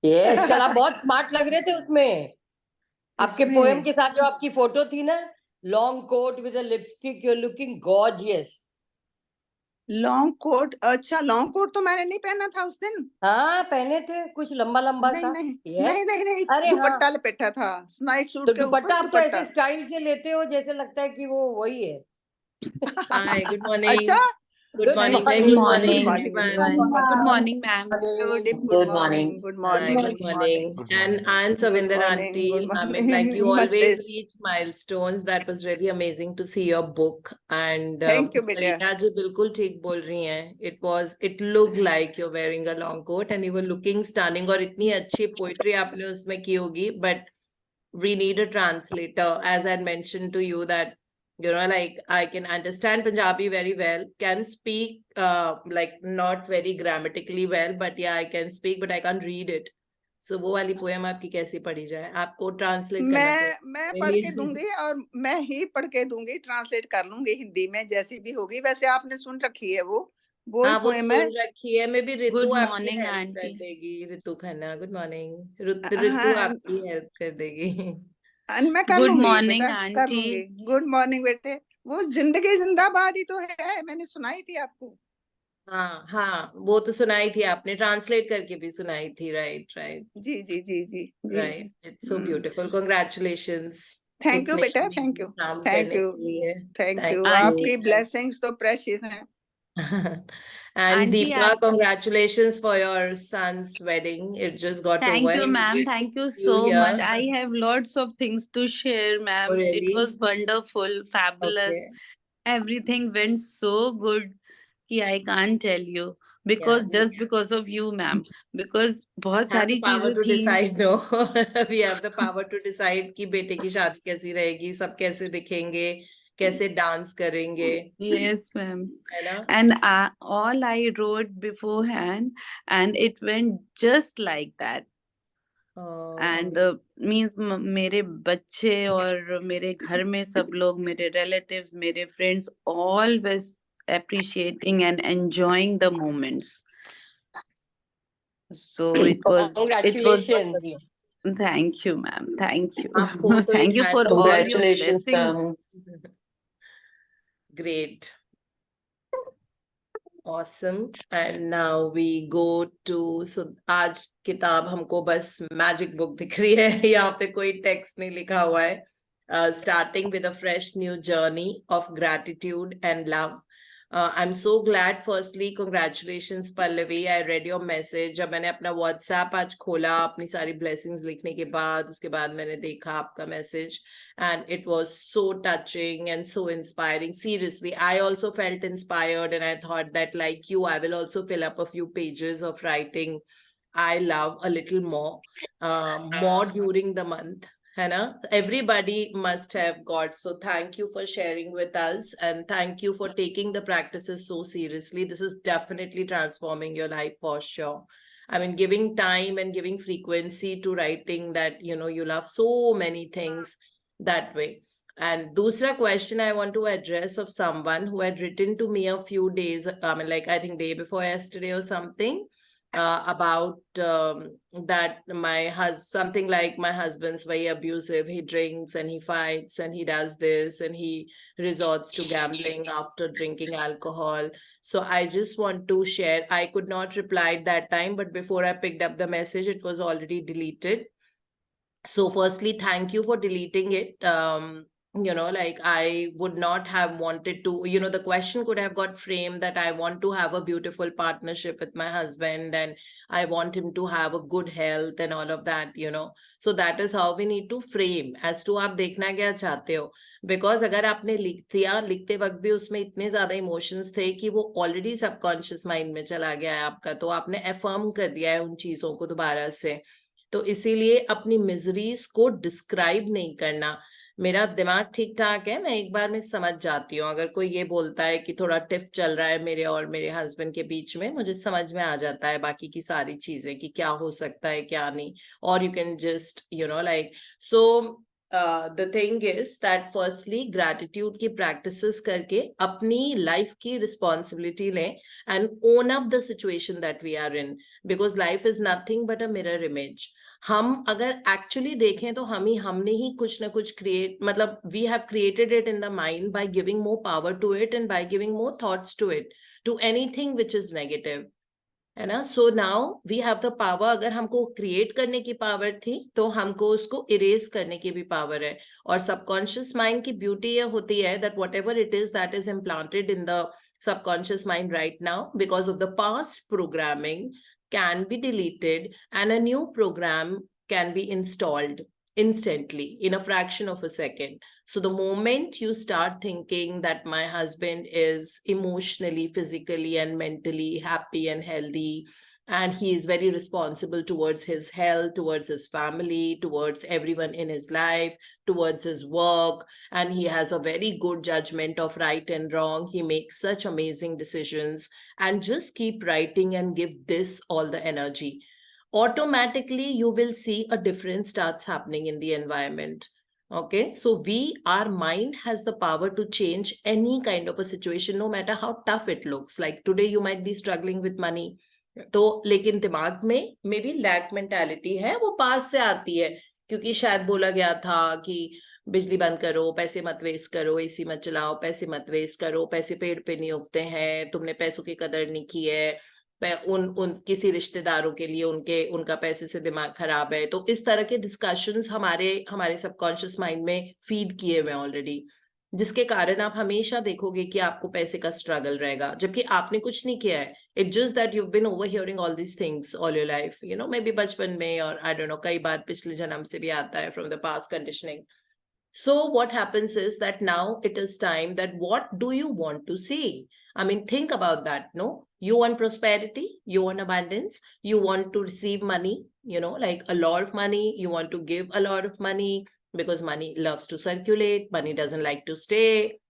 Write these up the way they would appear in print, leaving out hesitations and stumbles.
ये इसके आप बहुत स्मार्ट लग रहे थे उसमें, आपके पोएम के साथ जो आपकी फोटो थी ना, long coat with a lipstick, you are looking gorgeous. Long coat? अच्छा, लॉन्ग कोट तो मैंने नहीं पहना था उस दिन। हाँ पहने थे, कुछ लंबा लंबा नहीं सा। नहीं यस। नहीं नहीं नहीं, अरे हाँ, दुपट्टा लपेटा था, नाइट तो सूट के दुपट्टा ऊपर आप तो दुपट्टा। ऐसे स्टाइल से लेते हो जैसे लगता है कि वो वही है। Hi, good morning. अच्छा, Good morning. Very Good good morning, morning, everyone. Good morning, ma'am. Good morning, good Hi, morning, good morning. And I'm good Savinder morning, auntie. good I mean, like you morning. always Namaste. reach milestones. That was really amazing to see your book. And Thank you, beta. Rita ji बिल्कुल ठीक बोल रही हैं. It looked like you're wearing a long coat and you were looking stunning. और इतनी अच्छी poetry आपने उसमें की होगी. But we need a translator, as I mentioned to you that, you know, like I can understand Punjabi very well, can speak like not very grammatically well, but yeah, I can speak, but I can't read it. So वो वाली poem आपकी कैसी पढ़ी जाए? आपको translate करना पड़ेगा। मैं पढ़ के दूंगी, और मैं ही पढ़ के दूंगी, ट्रांसलेट कर लूंगी हिंदी में जैसी भी होगी। वैसे आपने सुन रखी है वो हाँ, वो पोएम सुन है। रखी है। मे बी रितु Good आपकी morning, हेल्प कर auntie. देगी। Ritu Khanna, good morning. रितु हाँ, आपकी हेल्प कर देगी। मैं कर Good लूंगी morning, बेटा, कर लूंगी। auntie. गुड मॉर्निंग बेटे। वो जिंदगी जिंदाबाद ही तो है, मैंने सुनाई थी आपको। हाँ हाँ, वो तो सुनाई थी आपने, ट्रांसलेट करके भी सुनाई थी। राइट राइट जी जी जी जी जी। Right, it's so beautiful. Congratulations thank you इतने बेटा, थैंक amazing यू, काम थैंक करने यू, के लिए। Thank you. थैंक Auntie, आपकी यू। ब्लेसिंग्स तो प्रेशियस हैं। And auntie, Deepa, congratulations for your son's wedding. It just got thank over. you, ma'am. Great to Thank you see you so much. here. I have lots of things to share, Oh, ma'am. It really? was wonderful, fabulous. Okay. Everything went so good कि I can't tell you. Yeah, Because we just because of you, ma'am. Because बहुत have the सारी power चीजें to थी। decide, no? We have the power to decide कि बेटे की शादी कैसी रहेगी, सब कैसे दिखेंगे, कैसे डांस करेंगे, Yes, ma'am. है ना? And all I wrote beforehand, and it went just like that. Oh, And amazing. means मेरे बच्चे और मेरे घर में सब लोग, मेरे relatives, मेरे friends, all was appreciating and enjoying the moments. So it was Congratulations. Thank you, ma'am. Thank you. आप हो तो Thank it you had for to all be. your Congratulations, blessings. ma'am. Great. Awesome. And now we go to, so आज किताब हमको बस magic book दिख रही है, यहाँ पे कोई टेक्स्ट नहीं लिखा हुआ है. Starting with a fresh new journey of gratitude and love. I'm so glad. Firstly, congratulations Pallavi. I read your message. जब मैंने अपना WhatsApp आज खोला अपनी सारी blessings लिखने के बाद, उसके बाद मैंने देखा आपका message. And it was so touching and so inspiring. Seriously, I also felt inspired, and I thought that like you, I will also fill up a few pages of writing I love a little more during the month. है ना? Everybody must have got. So thank you for sharing with us, and thank you for taking the practices so seriously. This is definitely transforming your life for sure. I mean, giving time and giving frequency to writing that, you know, you love so many things that way. And dusra question I want to address of someone who had written to me a few days, I mean, like I think day before yesterday or something, about that something like my husband's very abusive. He drinks and he fights and he does this and he resorts to gambling after drinking alcohol. So I just want to share. I could not reply at that time, but before I picked up the message, it was already deleted. So firstly, thank you for deleting it. You know, like I would not have wanted to, you know, the question could have got framed that I want to have a beautiful partnership with my husband and I want him to have a good health and all of that, you know. So that is how we need to frame as to आप देखना क्या चाहते हो. Because अगर आपने लिखते वक्त भी उसमें इतने ज्यादा इमोशंस थे कि वो ऑलरेडी सबकॉन्शियस माइंड में चला गया है आपका, तो आपने अफर्म कर दिया है उन चीजों को दोबारा से. तो इसीलिए अपनी मिजरीज को डिस्क्राइब नहीं करना. मेरा दिमाग ठीक ठाक है, मैं एक बार में समझ जाती हूँ. अगर कोई ये बोलता है कि थोड़ा टिफ चल रहा है मेरे और मेरे हस्बैंड के बीच में, मुझे समझ में आ जाता है बाकी की सारी चीजें कि क्या हो सकता है क्या नहीं. और you can just you know like so the thing is that firstly gratitude की practices करके अपनी life की responsibility लें and own up the situation that we are in, because life is nothing but a mirror image. हम अगर actually देखें तो हमने ही कुछ ना कुछ create, मतलब we have created it in the mind by giving more power to it and by giving more thoughts to it, to anything which is negative, है ना. So now we have the power. अगर हमको create करने की power थी तो हमको उसको इरेज करने की भी पावर है. और सबकॉन्शियस माइंड की ब्यूटी ये होती है that whatever it is that is implanted in the subconscious mind right now because of the past programming can be deleted and a new program can be installed instantly in a fraction of a second. So the moment you start thinking that my husband is emotionally, physically and mentally happy and healthy, and he is very responsible towards his health, towards his family, towards everyone in his life, towards his work, and he has a very good judgment of right and wrong, he makes such amazing decisions, and just keep writing and give this all the energy, automatically you will see a difference starts happening in the environment. Okay, so our mind has the power to change any kind of a situation, no matter how tough it looks. Like today you might be struggling with money, तो लेकिन दिमाग में may be lack mentality है, वो पास से आती है, क्योंकि शायद बोला गया था कि बिजली बंद करो, पैसे मत वेस्ट करो, एसी मत चलाओ, पैसे मत वेस्ट करो, पैसे पेड़ पे नहीं उगते हैं, तुमने पैसों की कदर नहीं की है, उन किसी रिश्तेदारों के लिए उनका पैसे से दिमाग खराब है. तो इस तरह के डिस्कशंस हमारे सबकॉन्शियस माइंड में फीड किए हुए ऑलरेडी, जिसके कारण आप हमेशा देखोगे कि आपको पैसे का स्ट्रगल रहेगा, जबकि आपने कुछ नहीं किया है. It's just that you been overhearing all these things all your life, you know, maybe बचपन में, और आई डोंट नो, कई बार पिछले जन्म से भी आता है, from the past conditioning. So what happens is that now it is time that what do you want to see? I mean, think about that, no? You want prosperity, you want abundance, you want to receive money, you know, like a lot of money, you want to give a lot of money, because money loves to circulate, money doesn't like to stay.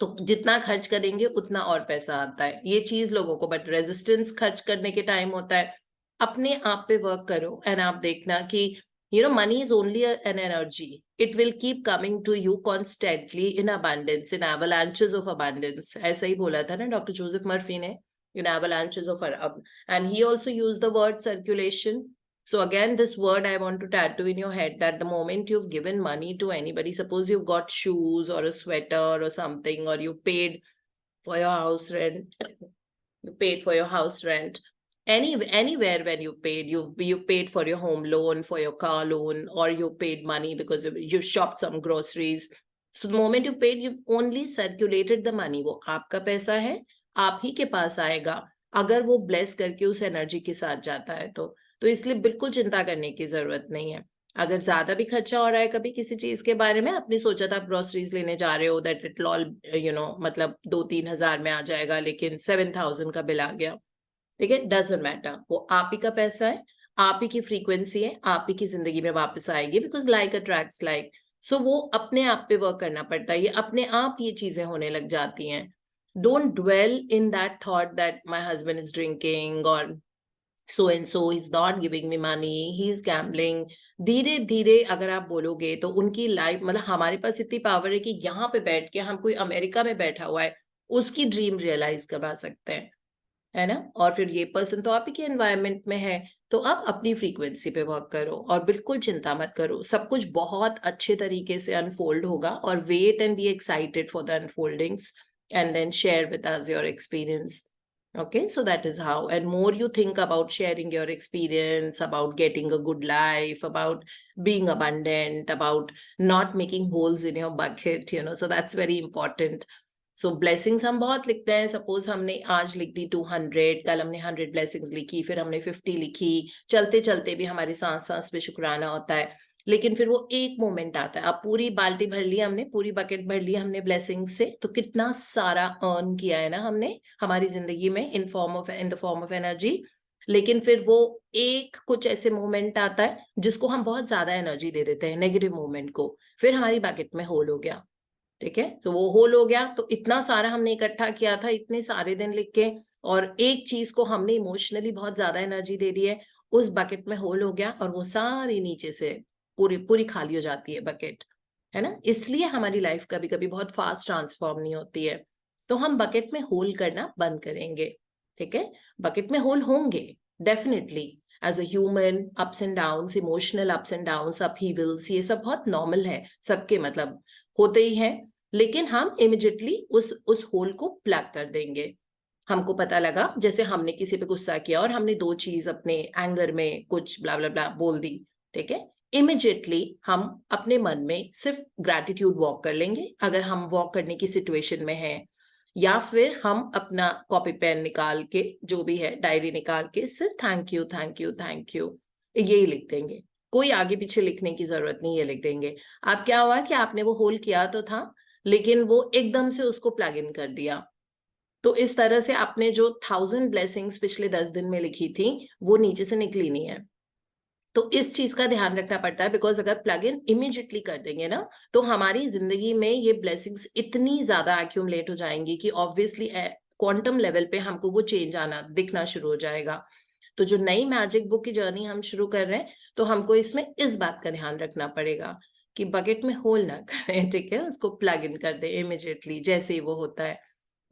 तो जितना खर्च करेंगे उतना और पैसा आता है, ये चीज लोगों को, बट रेजिस्टेंस खर्च करने के टाइम होता है. अपने आप पे वर्क करो एंड आप देखना कि you know, money is only an energy. It will keep coming to you constantly in abundance, in avalanches of abundance. ऐसा ही बोला था ना डॉक्टर जोसेफ मर्फी ने, in avalanches of and he also used the word circulation. So again, this word I want to tattoo in your head, that the moment you've given money to anybody, suppose you've got shoes or a sweater or something, or you paid for your house rent, anywhere when you paid for your home loan, for your car loan, or you paid money because you shopped some groceries. So the moment you paid, you only circulated the money. वो आपका पैसा है, आप ही के पास आएगा, अगर वो bless करके उस एनर्जी के साथ जाता है तो इसलिए बिल्कुल चिंता करने की जरूरत नहीं है. अगर ज्यादा भी खर्चा हो रहा है कभी किसी चीज के बारे में, आपने सोचा था आप ग्रोसरीज लेने जा रहे हो, that it all, you know, मतलब 2-3 हजार में आ जाएगा, लेकिन 7,000 का बिल आ गया, ठीक है, डजंट मैटर, वो आप ही का पैसा है, आप ही की फ्रीक्वेंसी है, आप ही की जिंदगी में वापस आएगी, बिकॉज लाइक अट्रैक्ट्स लाइक. सो वो अपने आप पे वर्क करना पड़ता है, ये अपने आप ये चीजें होने लग जाती हैं. Don't dwell in that thought that my husband is drinking और so and so, he's not giving me money, he's gambling. धीरे धीरे अगर आप बोलोगे तो उनकी लाइफ, मतलब हमारे पास इतनी पावर है कि यहाँ पे बैठ के हम कोई अमेरिका में बैठा हुआ है उसकी ड्रीम रियलाइज करवा सकते हैं, है ना. और फिर ये पर्सन तो आप ही के एनवायरनमेंट में है, तो आप अपनी फ्रीक्वेंसी पे वर्क करो और बिल्कुल चिंता मत करो, सब कुछ बहुत अच्छे तरीके से अनफोल्ड होगा. और wait and be excited for the unfoldings and then share with us your experience. Okay, so that is how. And more you think about sharing your experience, about getting a good life, about being abundant, about not making holes in your bucket, you know, so that's very important. So blessings हम बहुत लिखते हैं. Suppose हमने आज लिख दी 200, कल हमने 100 blessings लिखी, फिर हमने 50 लिखी, चलते चलते भी हमारी सांस पे शुक्राना होता है. लेकिन फिर वो एक मोमेंट आता है, अब पूरी बाल्टी भर ली हमने, पूरी बकेट भर ली हमने ब्लेसिंग से, तो कितना सारा अर्न किया है ना हमने हमारी जिंदगी में in the form of energy. लेकिन फिर वो एक कुछ ऐसे मोमेंट आता है जिसको हम बहुत ज्यादा एनर्जी दे देते हैं, नेगेटिव मोमेंट को, फिर हमारी बकेट में होल हो गया. ठीक है, तो वो होल हो गया, तो इतना सारा हमने इकट्ठा किया था, इतने सारे दिन लिख के, और एक चीज को हमने इमोशनली बहुत ज्यादा एनर्जी दे दी है, उस बकेट में होल हो गया और वो सारी नीचे से पूरी खाली हो जाती है बकेट, है ना। इसलिए हमारी लाइफ कभी कभी बहुत फास्ट ट्रांसफॉर्म नहीं होती है। तो हम बकेट में होल करना बंद करेंगे, ठीक है। बकेट में होल होंगे definitely, as a human, ups and downs, emotional ups and downs, upheavals, ये सब बहुत नॉर्मल है, सबके मतलब होते ही हैं। लेकिन हम इमिडिएटली उस होल को प्लग कर देंगे। हमको पता लगा जैसे हमने किसी पे गुस्सा किया और हमने 2 चीज अपने एंगर में कुछ ब्ला ब्ला ब्ला बोल दी, ठीक है। इमिडिएटली हम अपने मन में सिर्फ ग्रैटिट्यूड वॉक कर लेंगे, अगर हम वॉक करने की सिचुएशन में हैं, या फिर हम अपना कॉपी पेन निकाल के, जो भी है डायरी निकाल के, सिर्फ thank you thank you thank you यही लिख देंगे। कोई आगे पीछे लिखने की जरूरत नहीं, ये लिख देंगे। अब क्या हुआ कि आपने वो होल किया तो था, लेकिन वो एकदम से उसको प्लग इन कर दिया। तो इस तरह से आपने जो 1000 ब्लेसिंग्स पिछले 10 दिन में लिखी थी वो नीचे से निकली नहीं है। तो इस चीज का ध्यान रखना पड़ता है, बिकॉज अगर प्लग इन इमीडिएटली कर देंगे ना, तो हमारी जिंदगी में ये ब्लेसिंग्स इतनी ज्यादा एक्यूमुलेट हो जाएंगी कि ऑब्वियसली क्वांटम लेवल पे हमको वो चेंज आना दिखना शुरू हो जाएगा। तो जो नई मैजिक बुक की जर्नी हम शुरू कर रहे हैं, तो हमको इसमें इस बात का ध्यान रखना पड़ेगा कि बकेट में होल ना करें, ठीक है, उसको प्लग इन कर दे इमीडिएटली जैसे ही वो होता है।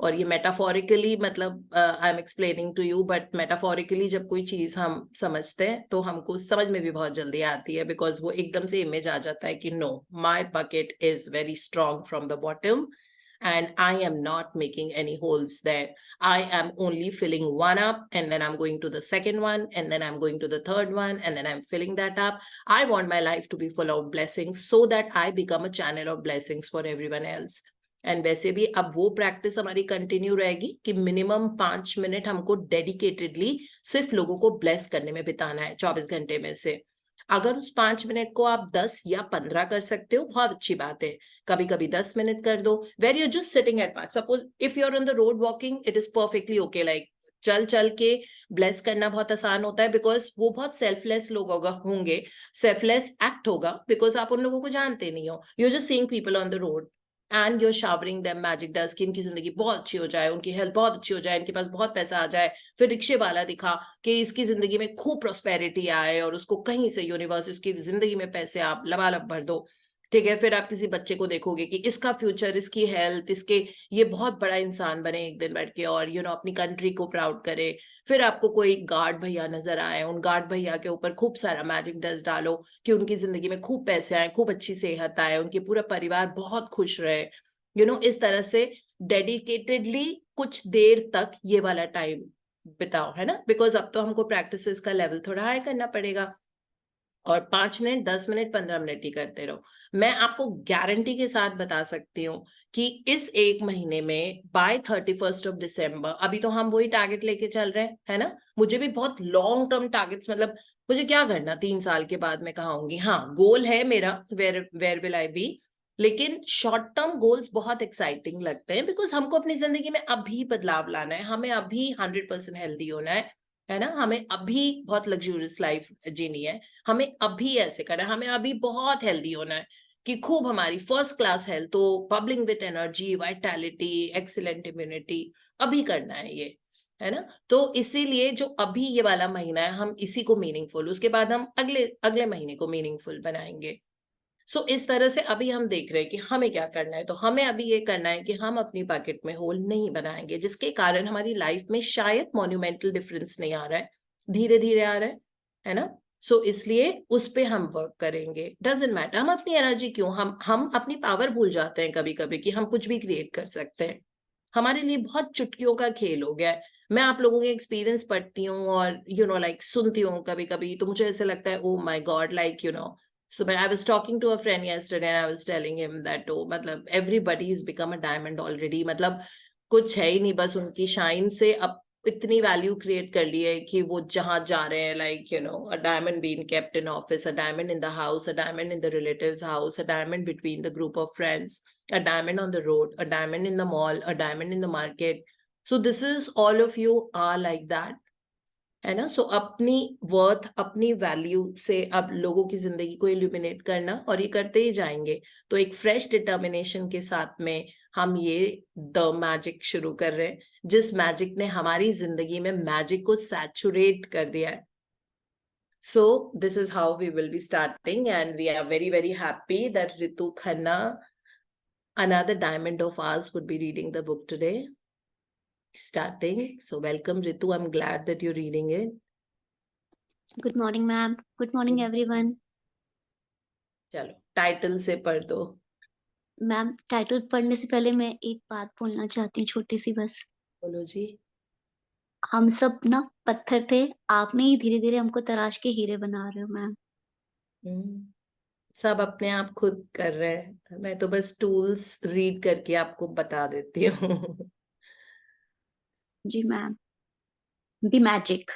और ये मेटाफोरिकली, मतलब I am explaining to you, but metaphorically जब कोई चीज हम समझते हैं तो हमको समझ में भी बहुत जल्दी आती है, बिकॉज वो एकदम से इमेज आ जाता है कि no, my bucket is very strong from the bottom and I am not making any holes there. I am only filling one up, and then I'm going to the second one, and then I'm going to the third one, and then I'm filling that up. I want my life to be full of blessings so that I become a channel of blessings for everyone else. And वैसे भी अब वो practice हमारी continue रहेगी कि minimum 5 minute हमको dedicatedly सिर्फ लोगों को ब्लेस करने में बिताना है 24 घंटे में से। अगर उस 5 मिनट को आप 10 या 15 कर सकते हो, बहुत अच्छी बात है। कभी कभी 10 मिनट कर दो, where you just sitting at पास। Suppose if you are on the road walking, it is perfectly okay. Like चल के ब्लेस करना बहुत आसान होता है, बिकॉज वो बहुत सेल्फलेस लोग होंगे, सेल्फलेस एक्ट होगा, बिकॉज आप उन लोगों को जानते नहीं हो। You just seeing people on the road and you're showering them magic dust कि इनकी जिंदगी बहुत अच्छी हो जाए, उनकी हेल्थ बहुत अच्छी हो जाए, इनके पास बहुत पैसा आ जाए। फिर रिक्शे वाला दिखा कि इसकी जिंदगी में खूब प्रॉस्पेरिटी आए, और उसको कहीं से यूनिवर्स इसकी जिंदगी में पैसे आप लबालब भर दो, ठीक है। फिर आप किसी बच्चे को देखोगे कि इसका फ्यूचर, इसकी हेल्थ, इसके ये बहुत बड़ा इंसान बने एक दिन बैठ के, और अपनी कंट्री को प्राउड करे। फिर आपको कोई गार्ड भैया नजर आए, उन गार्ड भैया के ऊपर खूब सारा मैजिक डस्ट डालो कि उनकी जिंदगी में खूब पैसे आए, खूब अच्छी सेहत आए, उनके पूरा परिवार बहुत खुश रहे। इस तरह से डेडिकेटेडली कुछ देर तक ये वाला टाइम बिताओ, है ना। बिकॉज अब तो हमको प्रैक्टिसेस का लेवल थोड़ा हाई करना पड़ेगा, और 5 मिनट, 10 मिनट, 15 मिनट ही करते रहो। मैं आपको गारंटी के साथ बता सकती हूँ कि इस 1 महीने में बाय 31 ऑफ दिसंबर, अभी तो हम वही टारगेट लेके चल रहे हैं, है ना। मुझे भी बहुत लॉन्ग टर्म टारगेट्स, मतलब मुझे क्या करना 3 साल के बाद मैं कहाँ होंगी। हाँ, गोल है मेरा, वेयर विल आई बी, लेकिन शॉर्ट टर्म गोल्स बहुत एक्साइटिंग लगते हैं, बिकॉज हमको अपनी जिंदगी में अभी बदलाव लाना है, हमें अभी 100% हेल्दी होना है ना। हमें अभी बहुत लग्जूरियस लाइफ जीनी है, हमें अभी ऐसे करना है, हमें अभी बहुत हेल्दी होना है कि खूब हमारी फर्स्ट क्लास हेल्थ हो, bubbling with energy, vitality, excellent immunity, अभी करना है ये, है ना। तो इसीलिए जो अभी ये वाला महीना है, हम इसी को मीनिंगफुल, उसके बाद हम अगले महीने को मीनिंगफुल बनाएंगे। सो इस तरह से अभी हम देख रहे हैं कि हमें क्या करना है। तो हमें अभी ये करना है कि हम अपनी पॉकेट में होल नहीं बनाएंगे, जिसके कारण हमारी लाइफ में शायद मॉन्यूमेंटल डिफरेंस नहीं आ रहा है, धीरे धीरे आ रहा है ना। सो इसलिए उस पे हम वर्क करेंगे। डजंट मैटर हम अपनी एनर्जी क्यों, हम अपनी पावर भूल जाते हैं कभी कभी कि हम कुछ भी क्रिएट कर सकते हैं। हमारे लिए बहुत चुटकियों का खेल हो गया है। मैं आप लोगों के एक्सपीरियंस पढ़ती हूँ और लाइक सुनती हूँ कभी कभी, तो मुझे ऐसे लगता है, oh my god, like So I was talking to a friend yesterday and I was telling him that मतलब everybody has become a diamond already, मतलब कुछ है ही नहीं, बस उनकी शाइन से अब इतनी वैल्यू क्रिएट कर ली है कि वो जहां जा रहे हैं, like a diamond being kept in office, a diamond in the house, a diamond in the relatives house, a diamond between the group of friends, a diamond on the road, a diamond in the mall, a diamond in the market. So this is all of you are like that, है ना। सो अपनी worth, अपनी value से अब लोगों की जिंदगी को इल्यूमिनेट करना, और ये करते ही जाएंगे। तो एक फ्रेश डिटर्मिनेशन के साथ में हम ये द मैजिक शुरू कर रहे हैं, जिस मैजिक ने हमारी जिंदगी में मैजिक को सैचुरेट कर दिया है। So this is how we will be starting, and we are very, very happy that Ritu Khanna, another diamond of ours, would be reading the book today. Starting. So welcome, Ritu. I'm glad that you're reading it. Good morning, ma'am. Good morning, everyone. चलो title से पढ़ दो. Ma'am, title पढ़ने से पहले मैं एक बात बोलना चाहती हूँ, छोटी सी बस. बोलो जी. हम सब ना पत्थर थे, आपने ही धीरे धीरे हमको तराश के हीरे बना रहे हो मैम. सब अपने आप खुद कर रहे हैं, मैं तो बस टूल्स रीड करके आपको बता देती हूँ. जी ma'am. The magic.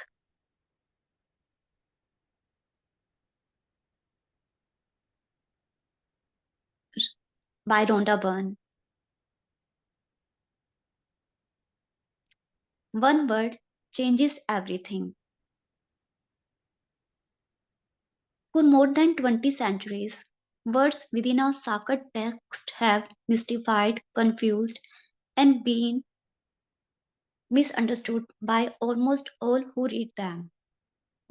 by Rhonda Byrne. One word changes everything. For more than 20 centuries, words within our sacred text have mystified, confused, and been misunderstood by almost all who read them.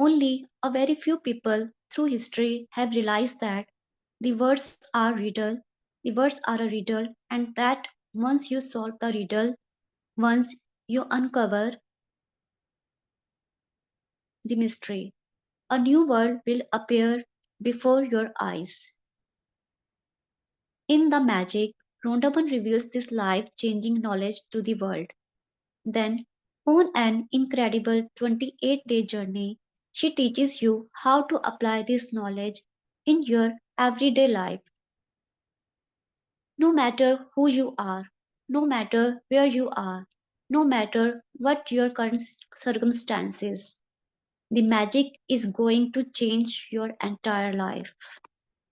Only a very few people through history have realized that the words are a riddle, and that once you solve the riddle, once you uncover the mystery, a new world will appear before your eyes. In The Magic, Rhonda Byrne reveals this life-changing knowledge to the world. Then, on an incredible 28-day journey, she teaches you how to apply this knowledge in your everyday life. No matter who you are, no matter where you are, no matter what your current circumstances, the magic is going to change your entire life.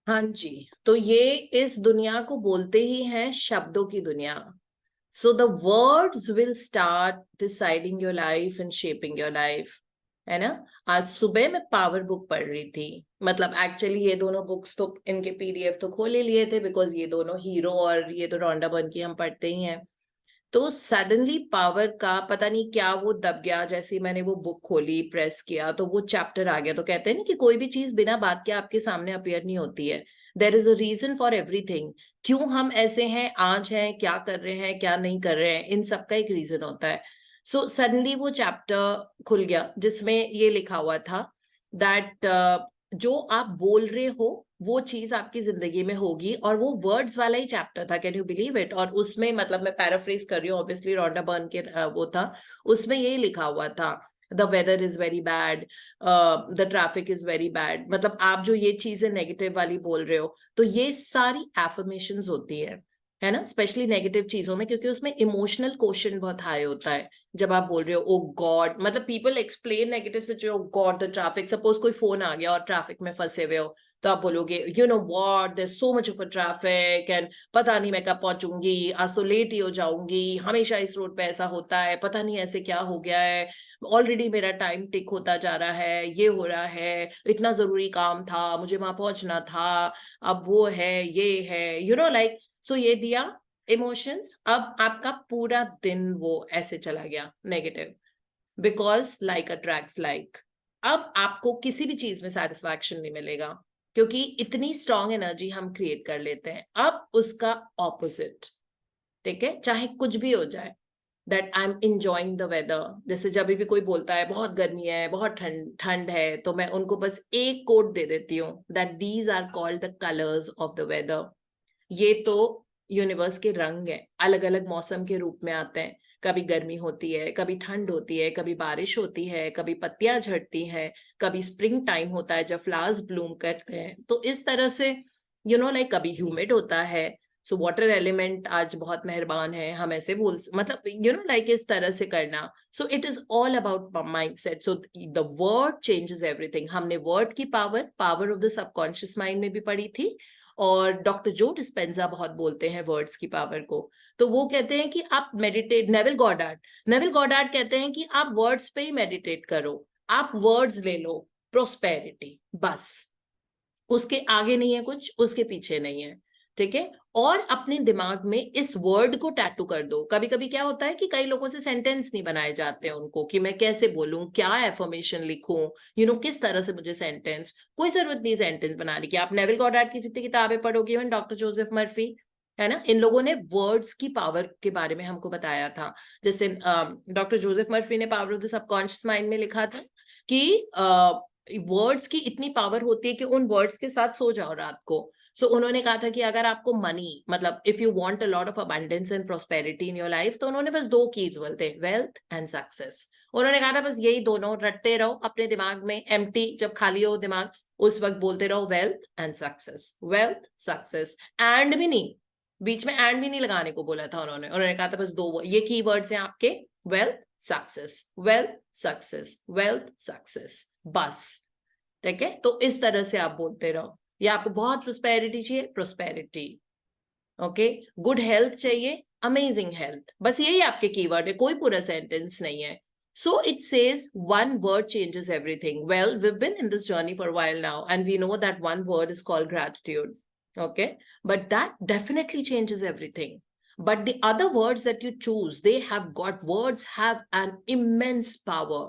हाँ जी, तो ये इस दुनिया को बोलते ही हैं शब्दों की दुनिया. So the words will start deciding your life and shaping your life. है ना. आज सुबह मैं पावर बुक पढ़ रही थी. मतलब एक्चुअली ये दोनों बुक्स तो इनके पीडीएफ तो खोल ही लिए थे, बिकॉज ये दोनों हीरो और ये तो रॉन्डा बर्न की हम पढ़ते ही हैं. तो सडनली पावर का पता नहीं क्या वो दब गया. जैसे मैंने वो बुक खोली, प्रेस किया, तो वो चैप्टर आ गया. तो कहते हैं ना कि कोई भी चीज बिना बात के आपके सामने अपीयर नहीं होती है. There is a reason for everything. क्यों हम ऐसे हैं, आज हैं, क्या कर रहे हैं, क्या नहीं कर रहे हैं, इन सब का एक रीजन होता है. सो सडनली वो चैप्टर खुल गया जिसमें ये लिखा हुआ था दैट जो आप बोल रहे हो वो चीज आपकी जिंदगी में होगी. और वो वर्ड्स वाला ही चैप्टर था, कैन यू बिलीव इट. और उसमें मतलब मैं पैराफ्रेज कर रही हूँ, ऑब्वियसली रॉन्डा बर्न के वो था, उसमें यही लिखा हुआ था the weather is very bad, the traffic is very bad. मतलब आप जो ये चीजें नेगेटिव वाली बोल रहे हो, तो ये सारी एफर्मेशंस होती है ना, स्पेशली नेगेटिव चीजों में, क्योंकि उसमें इमोशनल क्वेश्चन बहुत हाई होता है. जब आप बोल रहे हो ओ गॉड, मतलब people explain negative situation, oh god the traffic. Suppose कोई फोन आ गया और ट्रैफिक में फंसे हुए हो, तो आप बोलोगे you know what, there so much of a traffic and पता नहीं मैं कब पहुंचूंगी, आज तो लेट ही हो जाऊंगी, हमेशा इस रोड पे ऐसा होता है, पता नहीं ऐसे क्या हो गया है, ऑलरेडी मेरा टाइम टिक होता जा रहा है, ये हो रहा है, इतना जरूरी काम था, मुझे वहां पहुंचना था, अब वो है, ये है, यू नो लाइक. सो ये दिया इमोशंस. अब आपका पूरा दिन वो ऐसे चला गया negative, because like attracts like. अब आपको किसी भी चीज में सेटिस्फैक्शन नहीं मिलेगा, क्योंकि इतनी स्ट्रॉन्ग एनर्जी हम क्रिएट कर लेते हैं. अब उसका ऑपोजिट, ठीक है, चाहे कुछ भी हो जाए, that I am enjoying the weather. जैसे जब भी कोई बोलता है बहुत गर्मी है, बहुत ठंड है, तो मैं उनको बस एक कोट दे देती हूँ that these are called the colours of the weather. ये तो यूनिवर्स के रंग है, अलग अलग मौसम के रूप में आते हैं. कभी गर्मी होती है, कभी ठंड होती है, कभी बारिश होती है, कभी पत्तियां झड़ती हैं, कभी स्प्रिंग टाइम होता है जब फ्लावर्स ब्लूम करते हैं. तो इस तरह से यू नो लाइक कभी ह्यूमिड होता है. सो वाटर एलिमेंट आज बहुत मेहरबान है, हम ऐसे बोल, मतलब यू नो लाइक इस तरह से करना. So it is all about mindset. So the word changes everything. हमने वर्ड की power of the subconscious mind में भी पढ़ी थी, और डॉक्टर जो डिस्पेंजा बहुत बोलते हैं वर्ड्स की पावर को. तो वो कहते हैं कि आप मेडिटेट, नेविल गॉडार्ड कहते हैं कि आप वर्ड्स पे ही मेडिटेट करो. आप वर्ड्स ले लो, प्रोस्पेरिटी, बस उसके आगे नहीं है कुछ, उसके पीछे नहीं है. ठीक है, और अपने दिमाग में इस वर्ड को टैटू कर दो। कभी कभी क्या होता है कि कई लोगों से सेंटेंस नहीं बनाए जाते हैं उनको, कि मैं कैसे बोलूं, क्या एफर्मेशन लिखूं, किस तरह से मुझे सेंटेंस, कोई जरूरत नहीं सेंटेंस बनाने की। आप नेविल गॉडार्ड की जितनी किताबें पढ़ोगे, इवन डॉक्टर जोसेफ मर्फी, है ना, इन लोगों ने वर्ड्स की पावर के बारे में हमको बताया था। जैसे डॉक्टर जोसेफ मर्फी ने power of the subconscious mind में लिखा था कि वर्ड्स की इतनी पावर होती है कि उन वर्ड्स के साथ सो जाओ रात को। सो उन्होंने कहा था कि अगर आपको मनी, मतलब if you want a lot of abundance and prosperity in your life, तो उन्होंने बस 2 कीज बोलते, वेल्थ एंड सक्सेस। उन्होंने कहा था बस यही दोनों रटते रहो अपने दिमाग में, एम्प्टी जब खाली हो दिमाग उस वक्त बोलते रहो, wealth and success, wealth success. And भी नहीं, बीच में एंड भी नहीं लगाने को बोला था उन्होंने कहा था बस 2 ये की वर्ड्स हैं आपके, wealth success, wealth success, wealth success, बस। ठीक है, तो इस तरह से आप बोलते रहो। या आपको बहुत प्रोस्पेरिटी चाहिए, प्रोस्पेरिटी, ओके, गुड हेल्थ चाहिए, अमेजिंग हेल्थ, बस यही आपके कीवर्ड है, कोई पूरा सेंटेंस नहीं है। So it says one word changes everything. Well, we've been in this journey for a while now, and we know that one word is called gratitude, okay, but that definitely changes everything. But the other words that you choose, words have an immense power.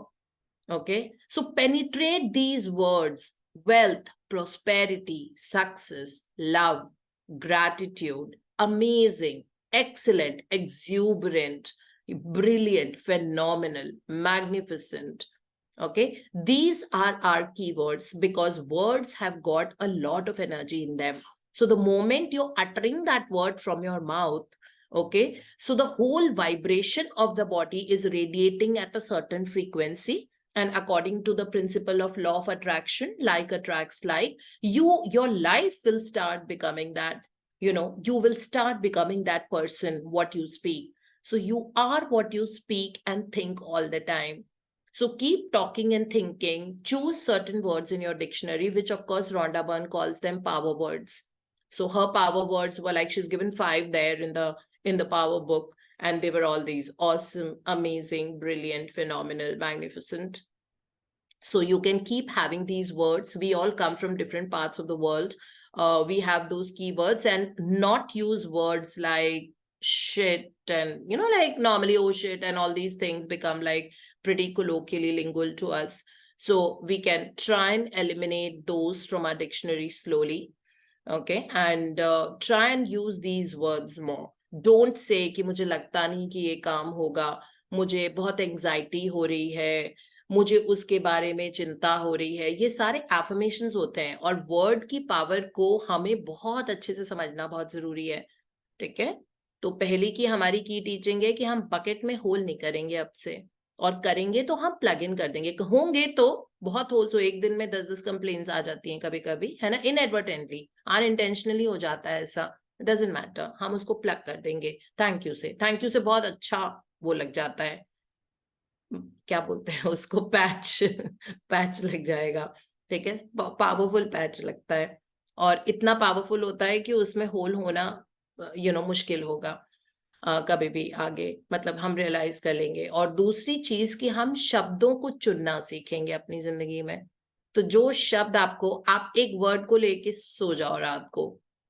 Okay, so penetrate these words: wealth, prosperity, success, love, gratitude, amazing, excellent, exuberant, brilliant, phenomenal, magnificent. Okay, these are our keywords because words have got a lot of energy in them. So the moment you're uttering that word from your mouth, okay, so the whole vibration of the body is radiating at a certain frequency. And according to the principle of law of attraction, like attracts like, your life will start becoming that, you will start becoming that person, what you speak. So you are what you speak and think all the time. So keep talking and thinking. Choose certain words in your dictionary, which of course Rhonda Byrne calls them power words. So her power words were like, she's given 5 there in the power book. And they were all these: awesome, amazing, brilliant, phenomenal, magnificent. So you can keep having these words. We all come from different parts of the world. We have those keywords, and not use words like shit and, like normally, oh shit, and all these things become like pretty colloquially lingual to us. So we can try and eliminate those from our dictionary slowly. Okay, and try and use these words more. Don't say कि मुझे लगता नहीं कि ये काम होगा, मुझे बहुत एंजाइटी हो रही है, मुझे उसके बारे में चिंता हो रही है। ये सारे एफर्मेशंस होते हैं, और वर्ड की पावर को हमें बहुत अच्छे से समझना बहुत जरूरी है। ठीक है, तो पहली की हमारी की टीचिंग है कि हम बकेट में होल नहीं करेंगे अब से, और करेंगे तो हम प्लग इन कर देंगे। होंगे तो बहुत होल्स हो, एक दिन में 10-10 कंप्लेंट्स आ जाती हैं कभी कभी, है ना, इनएडवर्टेंटली, अनइंटेंशनली हो जाता है ऐसा, डजंट मैटर, हम उसको प्लग कर देंगे थैंक यू से। थैंक यू से बहुत अच्छा वो लग जाता है, क्या बोलते हैं उसको, पैच लग जाएगा। ठीक है, पावरफुल पैच लगता है, और इतना पावरफुल होता है कि उसमें होल होना मुश्किल होगा कभी भी आगे, मतलब हम रियलाइज कर लेंगे। और दूसरी चीज कि हम शब्दों को चुनना सीखेंगे अपनी जिंदगी में। तो जो शब्द आपको, आप एक वर्ड को लेके सो जाओ रात को,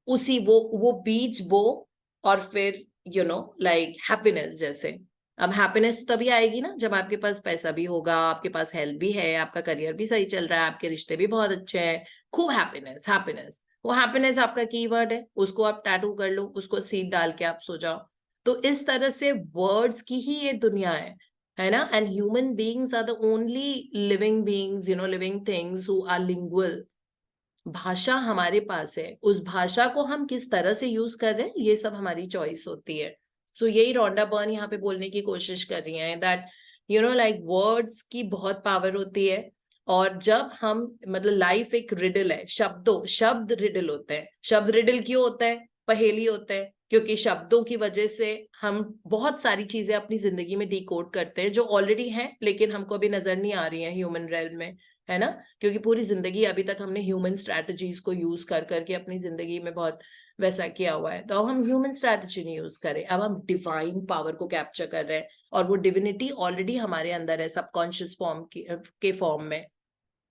उसी वो बीज बो, और फिर लाइक हैप्पीनेस। जैसे अब हैप्पीनेस तभी आएगी ना जब आपके पास पैसा भी होगा, आपके पास हेल्थ भी है, आपका करियर भी सही चल रहा है, आपके रिश्ते भी बहुत अच्छे हैं, खूब हैप्पीनेस। हैप्पीनेस, वो हैप्पीनेस आपका कीवर्ड है, उसको आप टैटू कर लो, उसको सीड डाल के आप सो जाओ। तो इस तरह से वर्ड्स की ही ये दुनिया है ना। And human beings are the only living beings, living things who are lingual. भाषा हमारे पास है, उस भाषा को हम किस तरह से यूज कर रहे हैं, ये सब हमारी चॉइस होती है। सो यही रॉन्डा बर्न यहाँ पे बोलने की कोशिश कर रही हैं, दैट लाइक वर्ड्स की बहुत पावर होती है। और जब हम, मतलब लाइफ एक रिडल है, शब्द रिडल होते हैं। शब्द रिडल क्यों होता है, पहेली होता है, क्योंकि शब्दों की वजह से हम बहुत सारी चीजें अपनी जिंदगी में डिकोड करते हैं जो ऑलरेडी हैं, लेकिन हमको अभी नजर नहीं आ रही हैं ह्यूमन रेल्म में, है ना। क्योंकि पूरी जिंदगी अभी तक हमने ह्यूमन स्ट्रैटेजीज को यूज कर करके अपनी जिंदगी में बहुत वैसा किया हुआ है। तो अब हम ह्यूमन स्ट्रैटेजी नहीं यूज करें, अब हम डिवाइन पावर को कैप्चर कर रहे हैं, और वो डिविनिटी ऑलरेडी हमारे अंदर है, सबकॉन्शियस फॉर्म के फॉर्म में।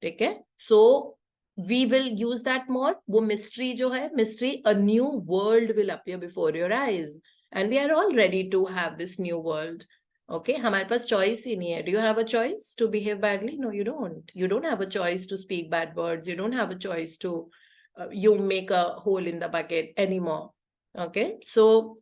ठीक है, सो we will use that more. वो mystery जो है, mystery, a new world will appear before your eyes, and we are all ready to have this new world. Okay, हमारे पास choice ही नहीं है. Do you have a choice to behave badly? No, you don't. You don't have a choice to speak bad words. You don't have a choice to you make a hole in the bucket anymore. Okay, so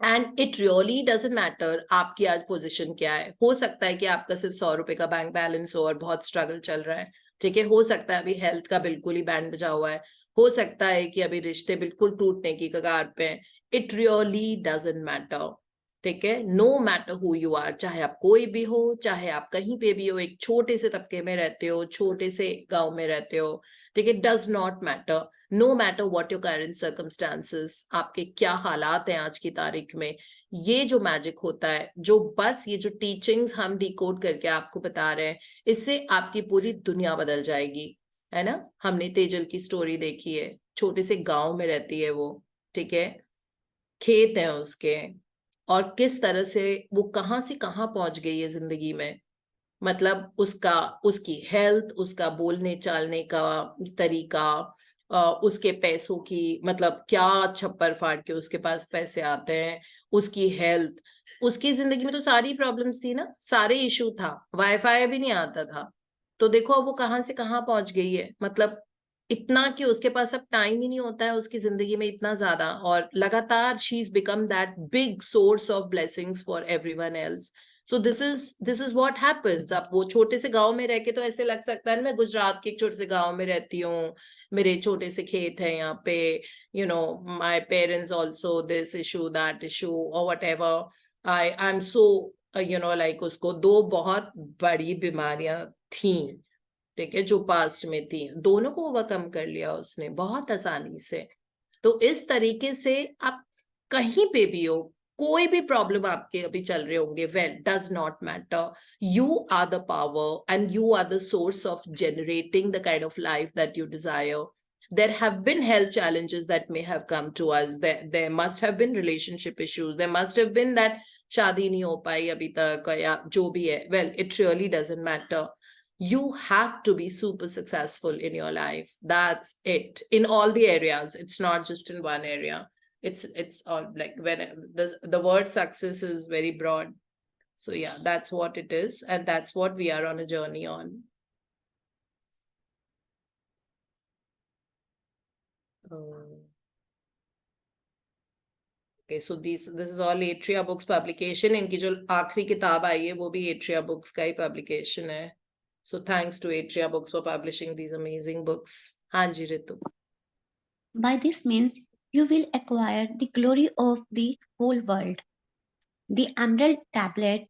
and it really doesn't matter आपकी आज position क्या है. हो सकता है कि आपका सिर्फ 100 रुपए का बैंक बैलेंस हो और बहुत स्ट्रगल चल रहा है. ठीक है, हो सकता है अभी हेल्थ का बिल्कुल ही बैंड बजा हुआ है. हो सकता है कि अभी रिश्ते बिल्कुल टूटने की कगार पे हैं. It really doesn't matter. ठीक है, no matter who you are, चाहे आप कोई भी हो, चाहे आप कहीं पे भी हो, एक छोटे से तबके में रहते हो, छोटे से गांव में रहते हो. ठीक है, does not matter. No matter what your current circumstances, आपके क्या हालात हैं आज की तारीख में. ये जो मैजिक होता है, जो बस ये जो टीचिंग्स हम डिकोड करके आपको बता रहे हैं, इससे आपकी पूरी दुनिया बदल जाएगी. है ना, हमने तेजल की स्टोरी देखी है. छोटे से गांव में रहती है वो. ठीक है, खेत है उसके, और किस तरह से वो कहां से कहां पहुंच गई है जिंदगी में. मतलब उसकी हेल्थ, उसका बोलने चालने का तरीका, उसके पैसों की, मतलब क्या छप्पर फाड़ के उसके पास पैसे आते हैं, उसकी हेल्थ. उसकी जिंदगी में तो सारी प्रॉब्लम्स थी ना, सारे इशू था, वाईफाई भी नहीं आता था. तो देखो अब वो कहां से कहां पहुंच गई है. मतलब इतना कि उसके पास अब टाइम ही नहीं होता है उसकी जिंदगी में इतना ज्यादा, और लगातार she is become that big source of blessings for everyone else. So this is what happens. अब वो छोटे से गांव में रह के तो ऐसे लग सकता है मैं गुजरात के एक छोटे से गांव में रहती हूँ, मेरे छोटे से खेत है यहाँ पे, you know my parents also this issue that issue और whatever. I am so you know like उसको 2 बहुत बड़ी बीमारियां थी. ठीक है, जो पास्ट में थी, दोनों को ओवरकम कर लिया उसने बहुत आसानी से. तो इस तरीके से आप कहीं पे भी हो, कोई भी प्रॉब्लम आपके अभी चल रहे होंगे, well does not matter. You are the power and you are the source of generating the kind of life that you desire. There have been health challenges that may have come to us. There must have been relationship issues. There must have been that शादी नहीं हो पाई अभी तक, या जो भी है. Well, it really doesn't matter. You have to be super successful in your life. That's it. In all the areas. It's not just in one area. It's all like when the word success is very broad. So yeah, that's what it is. And that's what we are on a journey on. Okay, so this is all Atria Books publication. इनकी जो आखिरी किताब आई है वो भी Atria Books का ही publication है. So thanks to Atria Books for publishing these amazing books. हाँ जी Ritu. By this means, you will acquire the glory of the whole world. The Emerald Tablet,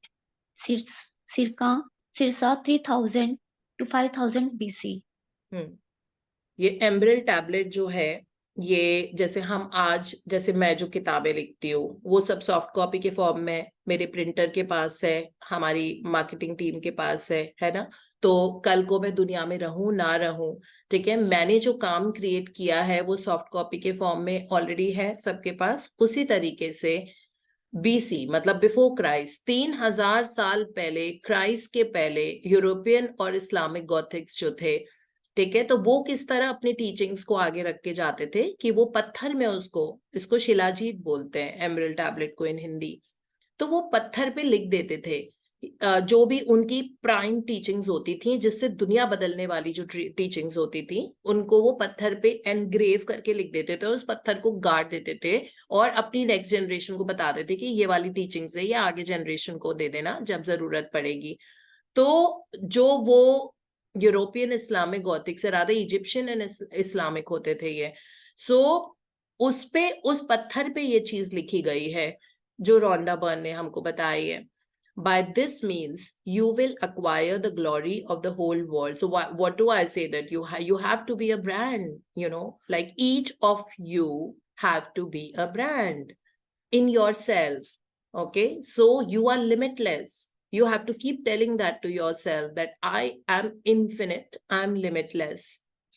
circa 3000 to 5000 BC. ये Emerald Tablet जो है, ये जैसे हम आज, जैसे मैं जो किताबें लिखती हूँ वो सब सॉफ्ट कॉपी के फॉर्म में मेरे प्रिंटर के पास है, हमारी मार्केटिंग टीम के पास है ना. तो कल को मैं दुनिया में रहूं ना रहूं, ठीक है, मैंने जो काम क्रिएट किया है वो सॉफ्ट कॉपी के फॉर्म में ऑलरेडी है सबके पास. उसी तरीके से बीसी मतलब बिफोर क्राइस्ट, 3000 साल पहले, क्राइस्ट के पहले यूरोपियन और इस्लामिक गॉथिक्स जो थे, ठीक है, तो वो किस तरह अपनी टीचिंग्स को आगे रख के जाते थे कि वो पत्थर में इसको शिलाजीत बोलते हैं, एमरल्ड टैबलेट को इन हिंदी. तो वो पत्थर पे लिख देते थे जो भी उनकी प्राइम टीचिंग्स होती थी, जिससे दुनिया बदलने वाली जो टीचिंग्स होती थी, उनको वो पत्थर पे एनग्रेव करके लिख देते थे और उस पत्थर को गाड़ देते थे और अपनी नेक्स्ट जनरेशन को बता देते कि ये वाली टीचिंग्स है, ये आगे जनरेशन को दे देना जब जरूरत पड़ेगी. तो जो वो यूरोपियन इस्लामिक गॉथिक से राधा इजिप्शियन एंड इस्लामिक होते थे ये. सो उस पत्थर पे ये चीज लिखी गई है जो रोंडा बर्न ने हमको बताई है. By this means you will acquire the glory of the whole world. So what do I say? That you have to be a brand, you know, like each of you have to be a brand in yourself. Okay, so you are limitless. You have to keep telling that to yourself that I am infinite, I'm limitless,